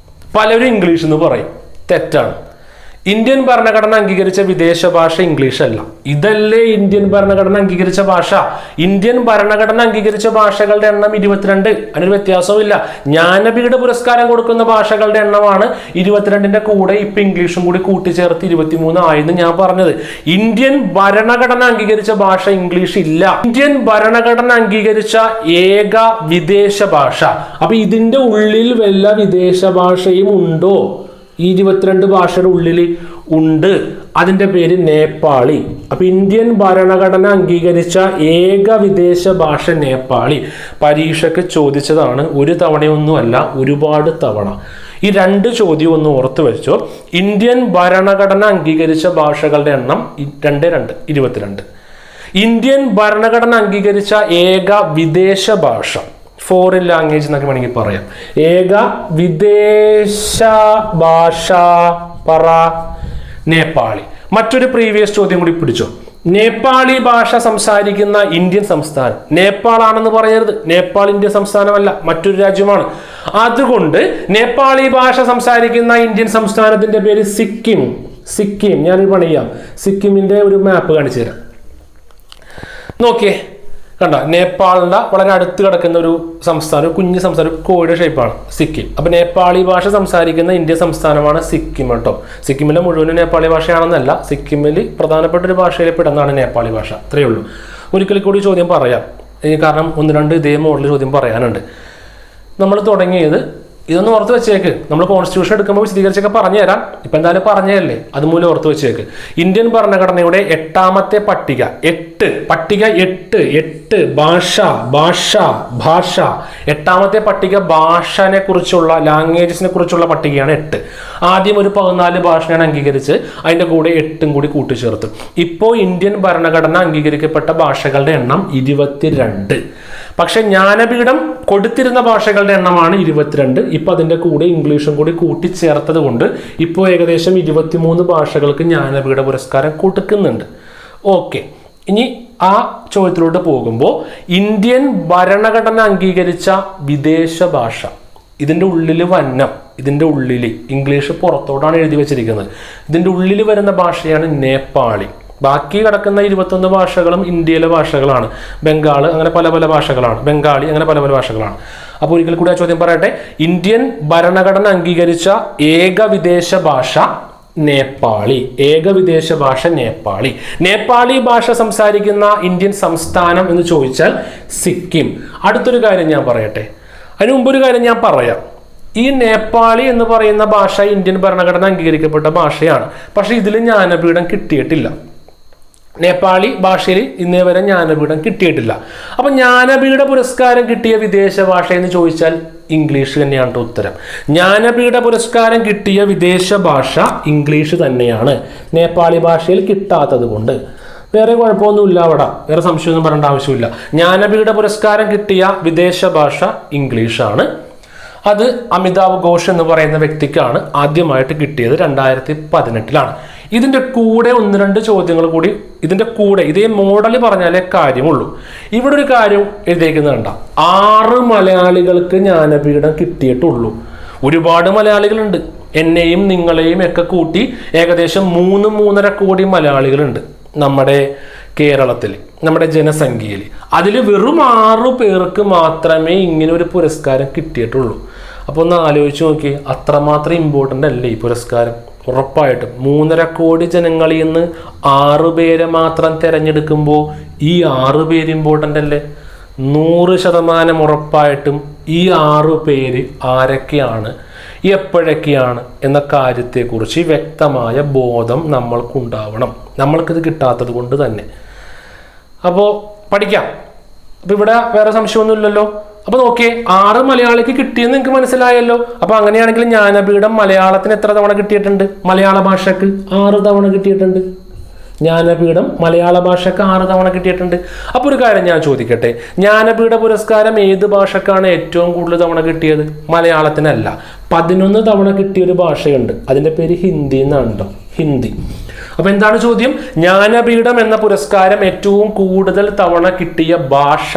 പലരും ഇംഗ്ലീഷ് എന്ന് പറയും, തെറ്റാണ്. ഇന്ത്യൻ ഭരണഘടന അംഗീകരിച്ച വിദേശ ഭാഷ ഇംഗ്ലീഷ് അല്ല. ഇതല്ലേ ഇന്ത്യൻ ഭരണഘടന അംഗീകരിച്ച ഭാഷ. ഇന്ത്യൻ ഭരണഘടന അംഗീകരിച്ച ഭാഷകളുടെ എണ്ണം 22. അതിനൊരു വ്യത്യാസവും ഇല്ല. ജ്ഞാനപീഠ പുരസ്കാരം കൊടുക്കുന്ന ഭാഷകളുടെ എണ്ണമാണ് 22ന്റെ കൂടെ ഇപ്പൊ ഇംഗ്ലീഷും കൂടി കൂട്ടിച്ചേർത്ത് 23 ആയെന്ന് ഞാൻ പറഞ്ഞത്. ഇന്ത്യൻ ഭരണഘടന അംഗീകരിച്ച ഭാഷ ഇംഗ്ലീഷ് ഇല്ല. ഇന്ത്യൻ ഭരണഘടന അംഗീകരിച്ച ഏക വിദേശ ഭാഷ. അപ്പൊ ഇതിന്റെ ഉള്ളിൽ വല്ല വിദേശ ഭാഷയും ഉണ്ടോ? ഈ 22 ഭാഷയുടെ ഉള്ളിൽ ഉണ്ട്. അതിൻ്റെ പേര് നേപ്പാളി. അപ്പൊ ഇന്ത്യൻ ഭരണഘടന അംഗീകരിച്ച ഏക വിദേശ ഭാഷ നേപ്പാളി. പരീക്ഷയ്ക്ക് ചോദിച്ചതാണ്, ഒരു തവണയൊന്നുമല്ല, ഒരുപാട് തവണ. ഈ 2 ചോദ്യം ഒന്ന് ഓർത്ത് വെച്ചോ. ഇന്ത്യൻ ഭരണഘടന അംഗീകരിച്ച ഭാഷകളുടെ എണ്ണം 22. ഇന്ത്യൻ ഭരണഘടന അംഗീകരിച്ച ഏക വിദേശ ഭാഷ, ഫോറിൻ ലാംഗ്വേജ് എന്നൊക്കെ വേണമെങ്കിൽ പറയാം, ഏക വിദേശ ഭാഷ പറ, നേപ്പാളി. മറ്റൊരു പ്രീവിയസ് ചോദ്യം കൂടി പിടിച്ചോ. നേപ്പാളി ഭാഷ സംസാരിക്കുന്ന ഇന്ത്യൻ സംസ്ഥാനം നേപ്പാളാണെന്ന് പറയരുത്. നേപ്പാൾ ഇന്ത്യൻ സംസ്ഥാനമല്ല, മറ്റൊരു രാജ്യമാണ്. അതുകൊണ്ട് നേപ്പാളി ഭാഷ സംസാരിക്കുന്ന ഇന്ത്യൻ സംസ്ഥാനത്തിന്റെ പേര് സിക്കിം. സിക്കിം ഞാനൊരു പണി ചെയ്യാം, സിക്കിമിന്റെ ഒരു മാപ്പ് കാണിച്ചു തരാം. നോക്കിയേ, കണ്ട, നേപ്പാളിന്റെ വളരെ അടുത്ത് കിടക്കുന്ന ഒരു സംസ്ഥാനം, കുഞ്ഞു സംസ്ഥാനം, കോഴിയുടെ ഷേപ്പാണ് സിക്കിം. അപ്പൊ നേപ്പാളി ഭാഷ സംസാരിക്കുന്ന ഇന്ത്യൻ സംസ്ഥാനമാണ് സിക്കിം കേട്ടോ. സിക്കിമിലെ മുഴുവൻ നേപ്പാളി ഭാഷയാണെന്നല്ല, സിക്കിമിൽ പ്രധാനപ്പെട്ട ഒരു ഭാഷയിൽ പെടുന്നതാണ് നേപ്പാളി ഭാഷ. അത്രയേ ഉള്ളൂ. ഒരിക്കൽ കൂടി ചോദ്യം പറയാം, കാരണം 1-2 ഇതേ മോഡൽ ചോദ്യം പറയാനുണ്ട്. നമ്മൾ തുടങ്ങിയത്, ഇതൊന്ന് ഓർത്ത് വെച്ചേക്ക്. നമ്മൾ കോൺസ്റ്റിറ്റ്യൂഷൻ എടുക്കുമ്പോൾ വിശദീകരിച്ചൊക്കെ പറഞ്ഞു തരാം. ഇപ്പം എന്തായാലും പറഞ്ഞതല്ലേ, അതുമൂലം ഓർത്ത് വെച്ചേക്ക്. ഇന്ത്യൻ ഭരണഘടനയുടെ 8ാമത്തെ പട്ടിക, 8 ഭാഷ 8ാമത്തെ പട്ടിക ഭാഷനെ കുറിച്ചുള്ള, ലാംഗ്വേജസിനെ കുറിച്ചുള്ള പട്ടികയാണ് 8. ആദ്യം ഒരു 14 ഭാഷയാണ് അംഗീകരിച്ച് അതിൻ്റെ കൂടെ 8ഉം കൂടി കൂട്ടിച്ചേർത്തു. ഇപ്പോൾ ഇന്ത്യൻ ഭരണഘടന അംഗീകരിക്കപ്പെട്ട ഭാഷകളുടെ എണ്ണം 22. പക്ഷെ ജ്ഞാനപീഠം കൊടുത്തിരുന്ന ഭാഷകളുടെ എണ്ണമാണ് 22. ഇപ്പൊ അതിന്റെ കൂടെ ഇംഗ്ലീഷും കൂടി കൂട്ടിച്ചേർത്തത് കൊണ്ട് ഇപ്പോൾ ഏകദേശം 23 ഭാഷകൾക്ക് ജ്ഞാനപീഠ പുരസ്കാരം കൊടുക്കുന്നുണ്ട്. ഓക്കെ, ഇനി ആ ചോദ്യത്തിലോട്ട് പോകുമ്പോൾ ഇന്ത്യൻ ഭരണഘടന അംഗീകരിച്ച വിദേശ ഭാഷ ഇതിൻ്റെ ഉള്ളിൽ വന്നം, ഇതിൻ്റെ ഉള്ളിൽ ഇംഗ്ലീഷ് പുറത്തോട്ടാണ് എഴുതി വെച്ചിരിക്കുന്നത്. ഇതിൻ്റെ ഉള്ളിൽ വരുന്ന ഭാഷയാണ് നേപ്പാളി. ബാക്കി കിടക്കുന്ന 21 ഭാഷകളും ഇന്ത്യയിലെ ഭാഷകളാണ്. ബംഗാൾ അങ്ങനെ പല പല ഭാഷകളാണ്, ബംഗാളി അങ്ങനെ പല പല ഭാഷകളാണ്. അപ്പോൾ ഒരിക്കൽ കൂടി ആ ചോദ്യം പറയട്ടെ. ഇന്ത്യൻ ഭരണഘടന അംഗീകരിച്ച ഏക വിദേശ ഭാഷ നേപ്പാളി. ഏക വിദേശ ഭാഷ നേപ്പാളി. നേപ്പാളി ഭാഷ സംസാരിക്കുന്ന ഇന്ത്യൻ സംസ്ഥാനം എന്ന് ചോദിച്ചാൽ സിക്കിം. അടുത്തൊരു കാര്യം ഞാൻ പറയട്ടെ, അതിന് മുമ്പൊരു കാര്യം ഞാൻ പറയാം. ഈ നേപ്പാളി എന്ന് പറയുന്ന ഭാഷ ഇന്ത്യൻ ഭരണഘടന അംഗീകരിക്കപ്പെട്ട ഭാഷയാണ്. പക്ഷെ ഇതിൽ ജ്ഞാനപീഠം കിട്ടിയിട്ടില്ല. നേപ്പാളി ഭാഷയിൽ ഇന്നേ വരെ ജ്ഞാനപീഠം കിട്ടിയിട്ടില്ല. അപ്പം ജ്ഞാനപീഠ പുരസ്കാരം കിട്ടിയ വിദേശ ഭാഷ എന്ന് ചോദിച്ചാൽ ഇംഗ്ലീഷ് തന്നെയാണ് ഉത്തരം. ജ്ഞാനപീഠ പുരസ്കാരം കിട്ടിയ വിദേശ ഭാഷ ഇംഗ്ലീഷ് തന്നെയാണ്. നേപ്പാളി ഭാഷയിൽ കിട്ടാത്തത് കൊണ്ട് വേറെ കുഴപ്പമൊന്നുമില്ല, അവിടെ വേറെ സംശയമൊന്നും പറയേണ്ട ആവശ്യമില്ല. ജ്ഞാനപീഠ പുരസ്കാരം കിട്ടിയ വിദേശ ഭാഷ ഇംഗ്ലീഷാണ്. അത് അമിതാഭ് ഘോഷ് എന്ന് പറയുന്ന വ്യക്തിക്കാണ് ആദ്യമായിട്ട് കിട്ടിയത്. 2018 ഇതിൻ്റെ കൂടെ 1-2 ചോദ്യങ്ങൾ കൂടി ഇതിൻ്റെ കൂടെ ഇതേ മോഡൽ പറഞ്ഞാലേ കാര്യമുള്ളൂ. ഇവിടെ ഒരു കാര്യം എഴുതിയേക്കുന്നുണ്ട, 6 മലയാളികൾക്ക് ജ്ഞാനപീഠം കിട്ടിയിട്ടുള്ളൂ. ഒരുപാട് മലയാളികളുണ്ട്, എന്നെയും നിങ്ങളെയും ഒക്കെ കൂട്ടി ഏകദേശം 3-3.5 കോടി മലയാളികളുണ്ട് നമ്മുടെ കേരളത്തിൽ, നമ്മുടെ ജനസംഖ്യയിൽ. അതിൽ വെറും 6 പേർക്ക് മാത്രമേ ഇങ്ങനെ ഒരു പുരസ്കാരം കിട്ടിയിട്ടുള്ളൂ. അപ്പോൾ ഒന്ന് ആലോചിച്ച് നോക്കി, അത്രമാത്രം ഇമ്പോർട്ടൻ്റ് അല്ലേ ഈ പുരസ്കാരം? ഉറപ്പായിട്ടും 3.5 കോടി ജനങ്ങളിൽ നിന്ന് 6 പേരെ മാത്രം തിരഞ്ഞെടുക്കുമ്പോൾ ഈ 6 പേര് ഇമ്പോർട്ടൻ്റ് അല്ലേ? 100% ഉറപ്പായിട്ടും ഈ 6 പേര് ആരൊക്കെയാണ്, എപ്പോഴൊക്കെയാണ് എന്ന കാര്യത്തെക്കുറിച്ച് വ്യക്തമായ ബോധം നമ്മൾക്കുണ്ടാവണം. നമ്മൾക്കിത് കിട്ടാത്തത് കൊണ്ട് തന്നെ. അപ്പോൾ പഠിക്കാം. അപ്പോൾ ഇവിടെ വേറെ സംശയമൊന്നുമില്ലല്ലോ. അപ്പോൾ നോക്കിയേ, 6 മലയാളിക്ക് കിട്ടിയെന്ന് നിങ്ങൾക്ക് മനസ്സിലായല്ലോ. അപ്പോൾ അങ്ങനെയാണെങ്കിൽ ജ്ഞാനപീഠം മലയാളത്തിന് എത്ര തവണ കിട്ടിയിട്ടുണ്ട്? മലയാള ഭാഷക്ക് 6 തവണ കിട്ടിയിട്ടുണ്ട്. ജ്ഞാനപീഠം മലയാള ഭാഷക്ക് 6 തവണ കിട്ടിയിട്ടുണ്ട്. അപ്പോൾ ഒരു കാര്യം ഞാൻ ചോദിക്കട്ടെ, ജ്ഞാനപീഠ പുരസ്കാരം ഏത് ഭാഷക്കാണ് ഏറ്റവും കൂടുതൽ തവണ കിട്ടിയത്? മലയാളത്തിനല്ല. 11 തവണ കിട്ടിയൊരു ഭാഷയുണ്ട്, അതിൻ്റെ പേര് ഹിന്ദി എന്നാണ് കേട്ടോ, ഹിന്ദി. അപ്പൊ എന്താണ് ചോദ്യം? ജ്ഞാനപീഠം എന്ന പുരസ്കാരം ഏറ്റവും കൂടുതൽ തവണ കിട്ടിയ ഭാഷ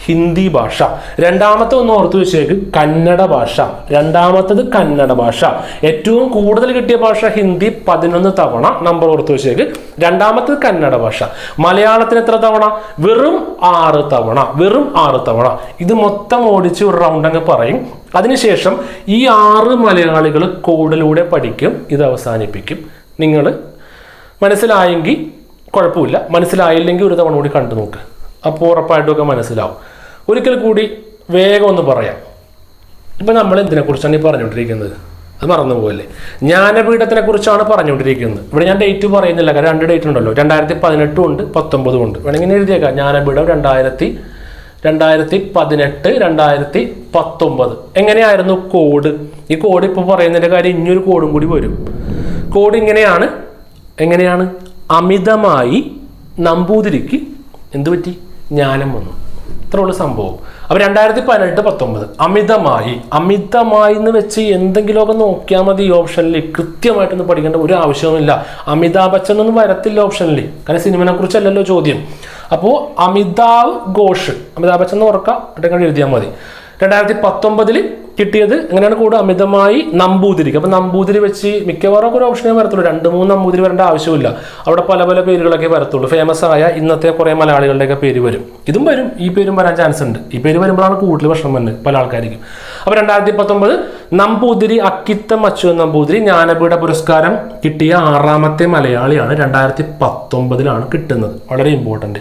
ഹിന്ദി ഭാഷ. രണ്ടാമത്തെ ഒന്ന് ഓർത്തു വെച്ചേക്ക്, കന്നഡ ഭാഷ. രണ്ടാമത്തത് കന്നഡ ഭാഷ. ഏറ്റവും കൂടുതൽ കിട്ടിയ ഭാഷ ഹിന്ദി, 11 തവണ, നമ്പർ ഓർത്തു വെച്ചേക്ക്. രണ്ടാമത്തത് കന്നഡ ഭാഷ. മലയാളത്തിന് എത്ര തവണ? വെറും 6 തവണ. വെറും 6 തവണ. ഇത് മൊത്തം ഓടിച്ച് ഒരു റൗണ്ട് അങ്ങ് പറയും. അതിനുശേഷം ഈ 6 മലയാളികൾ കോഡിലൂടെ പഠിക്കും, ഇത് അവസാനിപ്പിക്കും. നിങ്ങൾ മനസ്സിലായെങ്കിൽ കുഴപ്പമില്ല, മനസ്സിലായില്ലെങ്കിൽ ഒരു തവണ കൂടി കണ്ടു നോക്ക്, അപ്പോൾ ഉറപ്പായിട്ടുമൊക്കെ മനസ്സിലാവും. ഒരിക്കൽ കൂടി വേഗം ഒന്ന് പറയാം. ഇപ്പം നമ്മൾ എന്തിനെക്കുറിച്ചാണ് ഈ പറഞ്ഞുകൊണ്ടിരിക്കുന്നത്? അത് മറന്നു പോകല്ലേ. ജ്ഞാനപീഠത്തിനെ കുറിച്ചാണ് പറഞ്ഞുകൊണ്ടിരിക്കുന്നത്. ഇവിടെ ഞാൻ ഡേറ്റ് പറയുന്നില്ല, കാരണം 2 ഡേറ്റ് ഉണ്ടല്ലോ, 2018 ഉണ്ട്, 19 ഉണ്ട്. വേണമെങ്കിൽ എഴുതിയേക്കാം, ജ്ഞാനപീഠം 2018, 2019. എങ്ങനെയായിരുന്നു കോഡ്? ഈ കോഡ് ഇപ്പോൾ പറയുന്നതിൻ്റെ കാര്യം, ഇനിയൊരു കോഡും കൂടി വരും. കോഡ് എങ്ങനെയാണ്? അമിതമായി നമ്പൂതിരിക്ക് എന്ത് പറ്റി? ജ്ഞാനം വന്നു. ഇത്രയുള്ള സംഭവം. അപ്പോൾ 2018-19 അമിതമായി എന്ന് വെച്ച് എന്തെങ്കിലുമൊക്കെ നോക്കിയാൽ മതി. ഈ ഓപ്ഷനിൽ കൃത്യമായിട്ടൊന്നും പഠിക്കേണ്ട ഒരു ആവശ്യവുമില്ല. അമിതാഭ് ബച്ചൻ ഒന്നും വരത്തില്ല ഓപ്ഷനിൽ, കാരണം സിനിമനെ കുറിച്ചല്ലല്ലോ ചോദ്യം. അപ്പോൾ അമിതാഭ് ബച്ചൻ എന്ന് ഓർക്കാം, എഴുതിയാൽ മതി. 2019 കിട്ടിയത് എങ്ങനെയാണ് കൂടെ? അമിതമായി നമ്പൂതിരിക്ക്. അപ്പം നമ്പൂതിരി വെച്ച് മിക്കവാറും ഒരു ഓപ്ഷനേ വരത്തുള്ളൂ. 2-3 നമ്പൂതിരി വരേണ്ട ആവശ്യമില്ല. അവിടെ പല പല പേരുകളൊക്കെ വരത്തുള്ളൂ. ഫേമസ് ആയ ഇന്നത്തെ കുറേ മലയാളികളുടെയൊക്കെ പേര് വരും. ഇതും വരും, ഈ പേരും വരാൻ ചാൻസ് ഉണ്ട്. ഈ പേര് വരുമ്പോഴാണ് കൂടുതൽ പ്രശ്നം വരുന്നത് പല ആൾക്കാർക്കും. അപ്പോൾ 2019 നമ്പൂതിരി അക്കിത്തം അച്യുതൻ നമ്പൂതിരി ജ്ഞാനപീഠ പുരസ്കാരം കിട്ടിയ 6ാമത്തെ മലയാളിയാണ്. 2019 കിട്ടുന്നത്. വളരെ ഇമ്പോർട്ടൻ്റ്.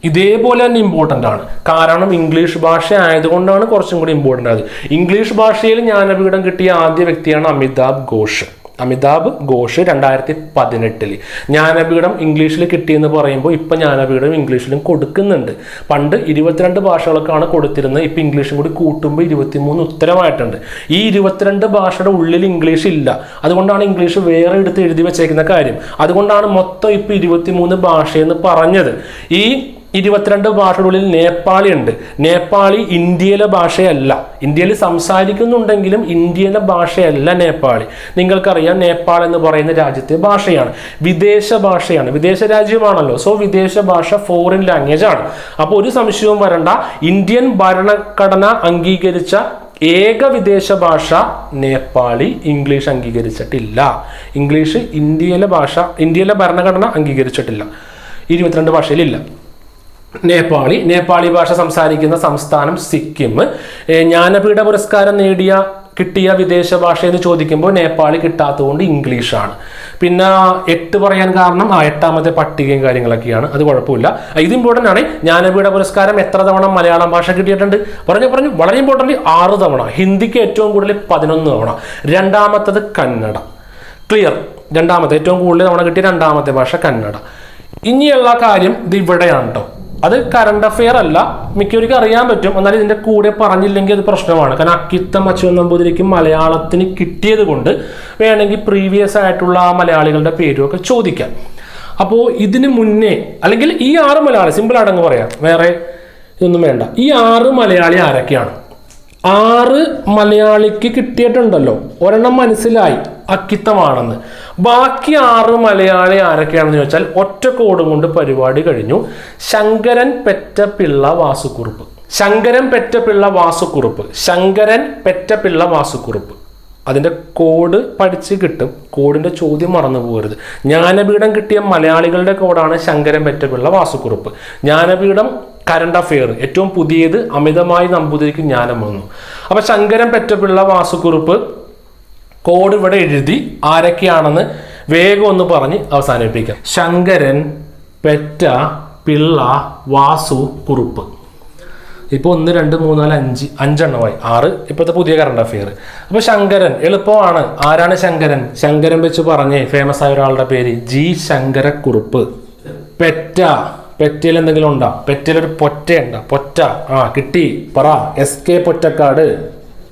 ഇതേപോലെ തന്നെ ഇമ്പോർട്ടൻ്റ് ആണ്. കാരണം ഇംഗ്ലീഷ് ഭാഷ ആയതുകൊണ്ടാണ് കുറച്ചും കൂടി ഇമ്പോർട്ടൻ്റ് ആയത്. ഇംഗ്ലീഷ് ഭാഷയിൽ ജ്ഞാനപീഠം കിട്ടിയ ആദ്യ വ്യക്തിയാണ് അമിതാഭ് ഘോഷ്. 2018 ജ്ഞാനപീഠം ഇംഗ്ലീഷിൽ കിട്ടിയെന്ന് പറയുമ്പോൾ ഇപ്പം ജ്ഞാനപീഠം ഇംഗ്ലീഷിലും കൊടുക്കുന്നുണ്ട്. പണ്ട് 22 ഭാഷകൾക്കാണ് കൊടുത്തിരുന്നത്. ഇപ്പം ഇംഗ്ലീഷും കൂടി കൂട്ടുമ്പോൾ 23 ഉത്തരമായിട്ടുണ്ട്. ഈ 22 ഭാഷയുടെ ഉള്ളിൽ ഇംഗ്ലീഷ് ഇല്ല. അതുകൊണ്ടാണ് ഇംഗ്ലീഷ് വേറെ എടുത്ത് എഴുതി വെച്ചേക്കുന്ന കാര്യം. അതുകൊണ്ടാണ് മൊത്തം ഇപ്പം 23 ഭാഷയെന്ന് പറഞ്ഞത്. ഈ 22 ഭാഷകളുള്ളിൽ നേപ്പാളി ഉണ്ട്. നേപ്പാളി ഇന്ത്യയിലെ ഭാഷയല്ല. ഇന്ത്യയിൽ സംസാരിക്കുന്നുണ്ടെങ്കിലും ഇന്ത്യയിലെ ഭാഷയല്ല നേപ്പാളി. നിങ്ങൾക്കറിയാം നേപ്പാൾ എന്ന് പറയുന്ന രാജ്യത്തെ ഭാഷയാണ്, വിദേശ ഭാഷയാണ്, വിദേശ രാജ്യമാണല്ലോ. സോ വിദേശ ഭാഷ ഫോറിൻ ലാംഗ്വേജ് ആണ്. അപ്പോൾ ഒരു സംശയവും വരണ്ട, ഇന്ത്യൻ ഭരണഘടന അംഗീകരിച്ച ഏക വിദേശ ഭാഷ നേപ്പാളി. ഇംഗ്ലീഷ് അംഗീകരിച്ചിട്ടില്ല. ഇംഗ്ലീഷ് ഇന്ത്യയിലെ ഭരണഘടന അംഗീകരിച്ചിട്ടില്ല. 22 ഭാഷയിലില്ല. നേപ്പാളി ഭാഷ സംസാരിക്കുന്ന സംസ്ഥാനം സിക്കിം. ജ്ഞാനപീഠ പുരസ്കാരം കിട്ടിയ വിദേശ ഭാഷ എന്ന് ചോദിക്കുമ്പോൾ നേപ്പാളി കിട്ടാത്തതുകൊണ്ട് ഇംഗ്ലീഷാണ്. പിന്നെ 8 പറയാൻ കാരണം 8ാമത്തെ പട്ടികയും കാര്യങ്ങളൊക്കെയാണ്. അത് കുഴപ്പമില്ല. ഇത് ഇമ്പോർട്ടൻ്റ് ആണ്. ജ്ഞാനപീഠ പുരസ്കാരം എത്ര തവണ മലയാളം ഭാഷ കിട്ടിയിട്ടുണ്ട്? പറഞ്ഞു വളരെ ഇമ്പോർട്ടൻ്റ്, 6 തവണ. ഹിന്ദിക്ക് ഏറ്റവും കൂടുതൽ 11 തവണ. രണ്ടാമത്തത് കന്നഡ. ക്ലിയർ? രണ്ടാമത്തെ ഏറ്റവും കൂടുതൽ തവണ കിട്ടിയ രണ്ടാമത്തെ ഭാഷ കന്നഡ. ഇനിയുള്ള കാര്യം ഇത് ഇവിടെയാണ് കേട്ടോ. അത് കറണ്ട് അഫെയർ അല്ല, മിക്കവർക്കും അറിയാൻ പറ്റും. എന്നാലും ഇതിന്റെ കൂടെ പറഞ്ഞില്ലെങ്കിൽ അത് പ്രശ്നമാണ്. കാരണം അക്കിത്തം അച്യുതൻ നമ്പൂതിരിക്ക് മലയാളത്തിന് കിട്ടിയത് കൊണ്ട് വേണമെങ്കിൽ പ്രീവിയസ് ആയിട്ടുള്ള മലയാളികളുടെ പേരുമൊക്കെ ചോദിക്കാം. അപ്പോൾ ഇതിന് മുന്നേ അല്ലെങ്കിൽ ഈ 6 മലയാളി, സിമ്പിൾ ആയിട്ടങ്ങ് പറയാം, വേറെ ഇതൊന്നും വേണ്ട. ഈ 6 മലയാളി ആരൊക്കെയാണ്? 6 മലയാളിക്ക് കിട്ടിയിട്ടുണ്ടല്ലോ, ഒരെണ്ണം മനസ്സിലായി, അക്കിത്തമാണെന്ന്. ബാക്കി 6 മലയാളി ആരൊക്കെയാണെന്ന് ചോദിച്ചാൽ ഒറ്റ കോഡും കൊണ്ട് പരിപാടി കഴിഞ്ഞു. ശങ്കരൻ പെറ്റപിള്ള വാസുക്കുറുപ്പ്. അതിൻ്റെ കോഡ് പഠിച്ച് കിട്ടും. കോഡിൻ്റെ ചോദ്യം മറന്നു പോകരുത്. ജ്ഞാനപീഠം കിട്ടിയ മലയാളികളുടെ കോഡാണ് ശങ്കരൻ പെറ്റപിള്ള വാസുക്കുറുപ്പ്. ജ്ഞാനപീഠം കറണ്ട് അഫെയർ ഏറ്റവും പുതിയത് അമിതമായി നമ്പൂതിരിക്ക് ജ്ഞാനം വന്നു. അപ്പൊ ശങ്കരൻ പെറ്റപിള്ള വാസുക്കുറുപ്പ് കോഡ് ഇവിടെ എഴുതി. ആരൊക്കെയാണെന്ന് വേഗം ഒന്ന് പറഞ്ഞ് അവസാനിപ്പിക്കാം. ശങ്കരൻ പെറ്റ പിള്ള വാസു കുറുപ്പ്. ഇപ്പോൾ 1 2 3 4 5 എണ്ണമായി. 6 ഇപ്പോഴത്തെ പുതിയ കറണ്ട് അഫെയർ. അപ്പൊ ശങ്കരൻ എളുപ്പമാണ്. ആരാണ് ശങ്കരൻ? ശങ്കരൻ വെച്ച് പറഞ്ഞേ ഫേമസ് ആയ ഒരാളുടെ പേര് ജി ശങ്കരക്കുറുപ്പ്. പെറ്റയിൽ എന്തെങ്കിലും ഉണ്ടോ? പെറ്റയിലൊരു പൊറ്റയുണ്ടോ? പൊറ്റ. കിട്ടി, പറ. SK പൊറ്റക്കാട്.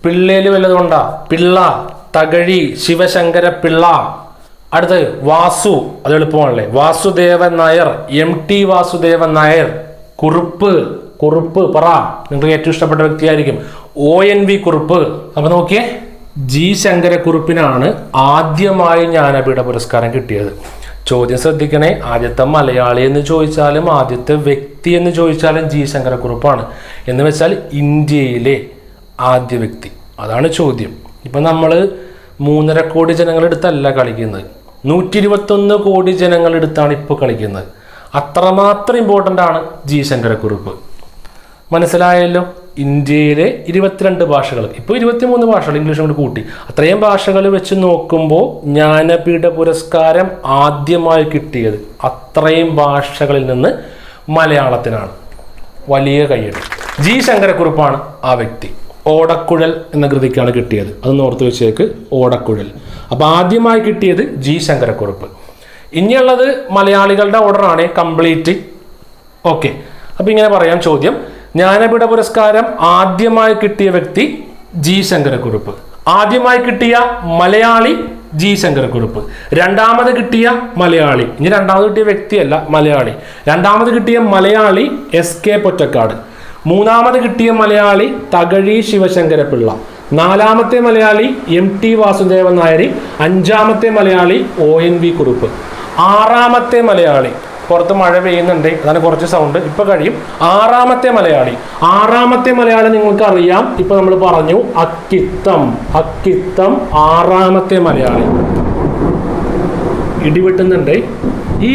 പിള്ളേല് വല്ലതും ഉണ്ടാ? പിള്ള, തകഴി, ശിവശങ്കര പിള്ള. അടുത്ത് വാസു, അത് എളുപ്പമാണല്ലേ. വാസുദേവൻ നായർ, MT വാസുദേവൻ നായർ. കുറുപ്പ് പറ. നിങ്ങൾക്ക് ഏറ്റവും ഇഷ്ടപ്പെട്ട വ്യക്തിയായിരിക്കും. ONV കുറുപ്പ്. അപ്പൊ നോക്കിയേ, ജി ശങ്കരക്കുറുപ്പിനാണ് ആദ്യമായി ജ്ഞാനപീഠ പുരസ്കാരം കിട്ടിയത്. ചോദ്യം ശ്രദ്ധിക്കണേ, ആദ്യത്തെ മലയാളി എന്ന് ചോദിച്ചാലും ആദ്യത്തെ വ്യക്തി എന്ന് ചോദിച്ചാലും ജി ശങ്കരക്കുറുപ്പാണ്. എന്ന് വെച്ചാൽ ഇന്ത്യയിലെ ആദ്യ വ്യക്തി. അതാണ് ചോദ്യം. ഇപ്പം നമ്മൾ 3.5 കോടി ജനങ്ങളെടുത്തല്ല കളിക്കുന്നത്, 121 കോടി ജനങ്ങളെടുത്താണ് ഇപ്പോൾ കളിക്കുന്നത്. അത്രമാത്രം ഇമ്പോർട്ടൻ്റ് ആണ് ജി ശങ്കരക്കുറുപ്പ്. മനസ്സിലായല്ലോ? ഇന്ത്യയിലെ 22 ഭാഷകൾ, ഇപ്പോൾ 23 ഭാഷകൾ ഇംഗ്ലീഷ് കൊണ്ട് കൂട്ടി. അത്രയും ഭാഷകൾ വെച്ച് നോക്കുമ്പോൾ ജ്ഞാനപീഠ പുരസ്കാരം ആദ്യമായി കിട്ടിയത് അത്രയും ഭാഷകളിൽ നിന്ന് മലയാളത്തിനാണ്. വലിയ കയ്യടി. ജി ശങ്കരക്കുറുപ്പാണ് ആ വ്യക്തി. ഓടക്കുഴൽ എന്ന കൃതിക്കാണ് കിട്ടിയത്. അതൊന്ന് ഓർത്ത് വെച്ചേക്ക്, ഓടക്കുഴൽ. അപ്പോൾ ആദ്യമായി കിട്ടിയത് ജി ശങ്കരക്കുറുപ്പ്. ഇനിയുള്ളത് മലയാളികളുടെ ഓർഡറാണ് കംപ്ലീറ്റ്. ഓക്കെ, അപ്പം ഇങ്ങനെ പറയാം ചോദ്യം. ജ്ഞാനപീഠ പുരസ്കാരം ആദ്യമായി കിട്ടിയ വ്യക്തി ജി ശങ്കരക്കുറുപ്പ്. ആദ്യമായി കിട്ടിയ മലയാളി ജി ശങ്കരക്കുറുപ്പ്. രണ്ടാമത് കിട്ടിയ മലയാളി, ഇനി രണ്ടാമത് കിട്ടിയ വ്യക്തിയല്ല, മലയാളി. രണ്ടാമത് കിട്ടിയ മലയാളി SK പൊറ്റക്കാട്. മൂന്നാമത് കിട്ടിയ മലയാളി തകഴി ശിവശങ്കരപിള്ള. നാലാമത്തെ മലയാളി MT വാസുദേവൻ നായർ. അഞ്ചാമത്തെ മലയാളി ONV കുറുപ്പ്. ആറാമത്തെ മലയാളി, പുറത്ത് മഴ പെയ്യുന്നുണ്ട്, അതാണ് കുറച്ച് സൗണ്ട്, ഇപ്പൊ കഴിയും. ആറാമത്തെ മലയാളി നിങ്ങൾക്ക് അറിയാം, ഇപ്പൊ നമ്മൾ പറഞ്ഞു അക്കിത്തം. ആറാമത്തെ മലയാളി. ഇടിവെട്ടുന്നുണ്ട്. ഈ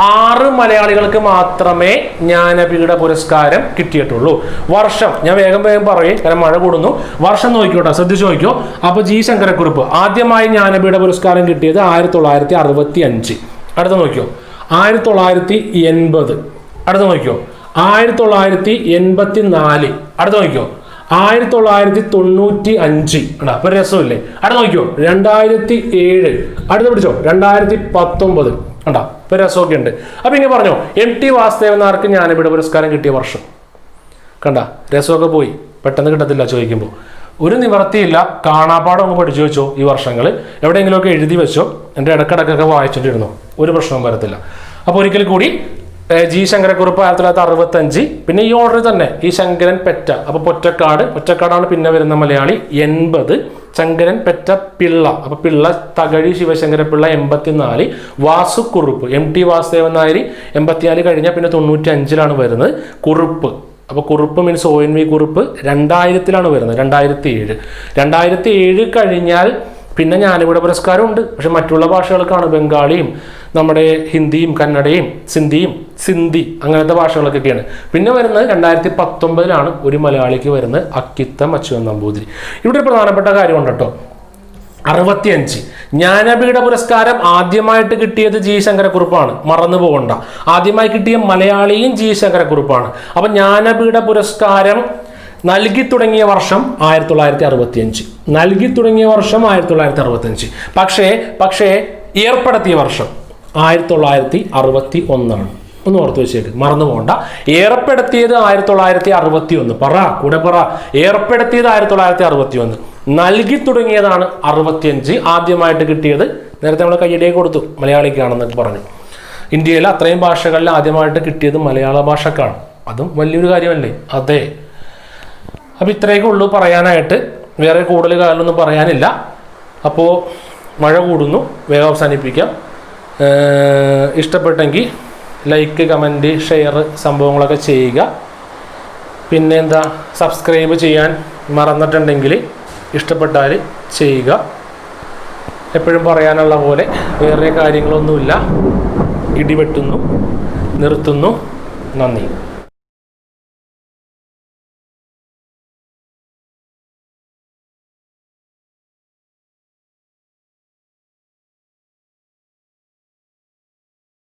6 മലയാളികൾക്ക് മാത്രമേ ജ്ഞാനപീഠ പുരസ്കാരം കിട്ടിയിട്ടുള്ളൂ. വർഷം ഞാൻ വേഗം പറയും, കാരണം മഴ കൂടുന്നു. വർഷം നോക്കിക്കോട്ടെ, ശ്രദ്ധിച്ചു നോക്കിയോ. അപ്പൊ ജി ശങ്കരക്കുറുപ്പ് ആദ്യമായി ജ്ഞാനപീഠ പുരസ്കാരം കിട്ടിയത് 1965. അടുത്ത നോക്കിയോ, 1980. അടുത്ത നോക്കിയോ, 1984. അടുത്ത നോക്കിയോ, 1995. അപ്പൊ രസമില്ലേ? അടുത്ത നോക്കിയോ, 2007. അടുത്ത പിടിച്ചോ, 2019. കണ്ടാ, ഇപ്പൊ രസമൊക്കെ ഉണ്ട്. അപ്പൊ ഇങ്ങനെ പറഞ്ഞോ, MT വാസുദേവൻ നായർക്ക് ജ്ഞാനപീഠ പുരസ്കാരം കിട്ടിയ വർഷം. കണ്ട, രസമൊക്കെ പോയി, പെട്ടെന്ന് കിട്ടത്തില്ല ചോദിക്കുമ്പോൾ. ഒരു നിവർത്തിയില്ല, കാണാപ്പാടം അങ്ങ് പഠിച്ചു വെച്ചോ. ഈ വർഷങ്ങൾ എവിടെയെങ്കിലുമൊക്കെ എഴുതി വെച്ചോ. എൻ്റെ ഇടക്കിടക്കൊക്കെ വായിച്ചിട്ടിരുന്നോ, ഒരു പ്രശ്നവും വരത്തില്ല. അപ്പോൾ ഒരിക്കൽ കൂടി ജി ശങ്കരക്കുറുപ്പ് 1965. പിന്നെ ഈ ഓർഡർ തന്നെ ഈ ശങ്കരൻ പെറ്റ, അപ്പോൾ പൊറ്റക്കാടാണ് പിന്നെ വരുന്ന മലയാളി 80. ശങ്കരൻ പെറ്റ പിള്ള, അപ്പോൾ പിള്ള തകഴി ശിവശങ്കരപിള്ള 84. വാസുക്കുറുപ്പ് MT വാസുദേവൻ നായർ 84 കഴിഞ്ഞാൽ പിന്നെ 95 വരുന്നത്. കുറുപ്പ്, അപ്പോൾ കുറുപ്പ് മീൻസ് ONV കുറുപ്പ് 2000 വരുന്നത്, 2007 കഴിഞ്ഞാൽ പിന്നെ ജ്ഞാനപീഠ പുരസ്കാരം ഉണ്ട്. പക്ഷെ മറ്റുള്ള ഭാഷകൾക്കാണ്, ബംഗാളിയും നമ്മുടെ ഹിന്ദിയും കന്നഡയും സിന്ധി അങ്ങനത്തെ ഭാഷകളൊക്കെയാണ്. പിന്നെ വരുന്നത് 2019 ഒരു മലയാളിക്ക് വരുന്നത് അക്കിത്തം അച്യുതൻ നമ്പൂതിരി. ഇവിടെ ഒരു പ്രധാനപ്പെട്ട കാര്യമുണ്ട് കേട്ടോ. 65 ജ്ഞാനപീഠ പുരസ്കാരം ആദ്യമായിട്ട് കിട്ടിയത് ജി ശങ്കരക്കുറുപ്പാണ്, മറന്നു പോകണ്ട. ആദ്യമായി കിട്ടിയ മലയാളിയും ജി ശങ്കരക്കുറുപ്പാണ്. അപ്പൊ ജ്ഞാനപീഠ പുരസ്കാരം നൽകി തുടങ്ങിയ വർഷം 1965, നൽകി തുടങ്ങിയ വർഷം 1965. പക്ഷേ ഏർപ്പെടുത്തിയ വർഷം 1961. ഒന്ന് ഓർത്ത് വെച്ചേക്ക്, മറന്നു പോകണ്ട. ഏർപ്പെടുത്തിയത് 1961. കൂടെ പറ. ഏർപ്പെടുത്തിയത് 1961, നൽകി തുടങ്ങിയതാണ് 65. ആദ്യമായിട്ട് കിട്ടിയത് നേരത്തെ നമ്മൾ കയ്യടിയെ കൊടുത്തു, മലയാളിക്കാണെന്നൊക്കെ പറഞ്ഞു. ഇന്ത്യയിൽ അത്രയും ഭാഷകളിൽ ആദ്യമായിട്ട് കിട്ടിയത് മലയാള ഭാഷക്കാണ്. അതും വലിയൊരു കാര്യമല്ലേ? അതെ. അപ്പോൾ ഇത്രയൊക്കെ ഉള്ളൂ പറയാനായിട്ട്, വേറെ കൂടുതൽ കാര്യമൊന്നും പറയാനില്ല. അപ്പോൾ മഴ കൂടുന്നു, വേഗം അവസാനിപ്പിക്കാം. ഇഷ്ടപ്പെട്ടെങ്കിൽ ലൈക്ക്, കമൻറ്റ്, ഷെയർ സംഭവങ്ങളൊക്കെ ചെയ്യുക. പിന്നെ എന്താ, സബ്സ്ക്രൈബ് ചെയ്യാൻ മറന്നിട്ടുണ്ടെങ്കിൽ ഇഷ്ടപ്പെട്ടാൽ ചെയ്യുക. എപ്പോഴും പറയാനുള്ള പോലെ വേറെ കാര്യങ്ങളൊന്നുമില്ല. ഇടിവെട്ടുന്നു, നിർത്തുന്നു. നന്ദി.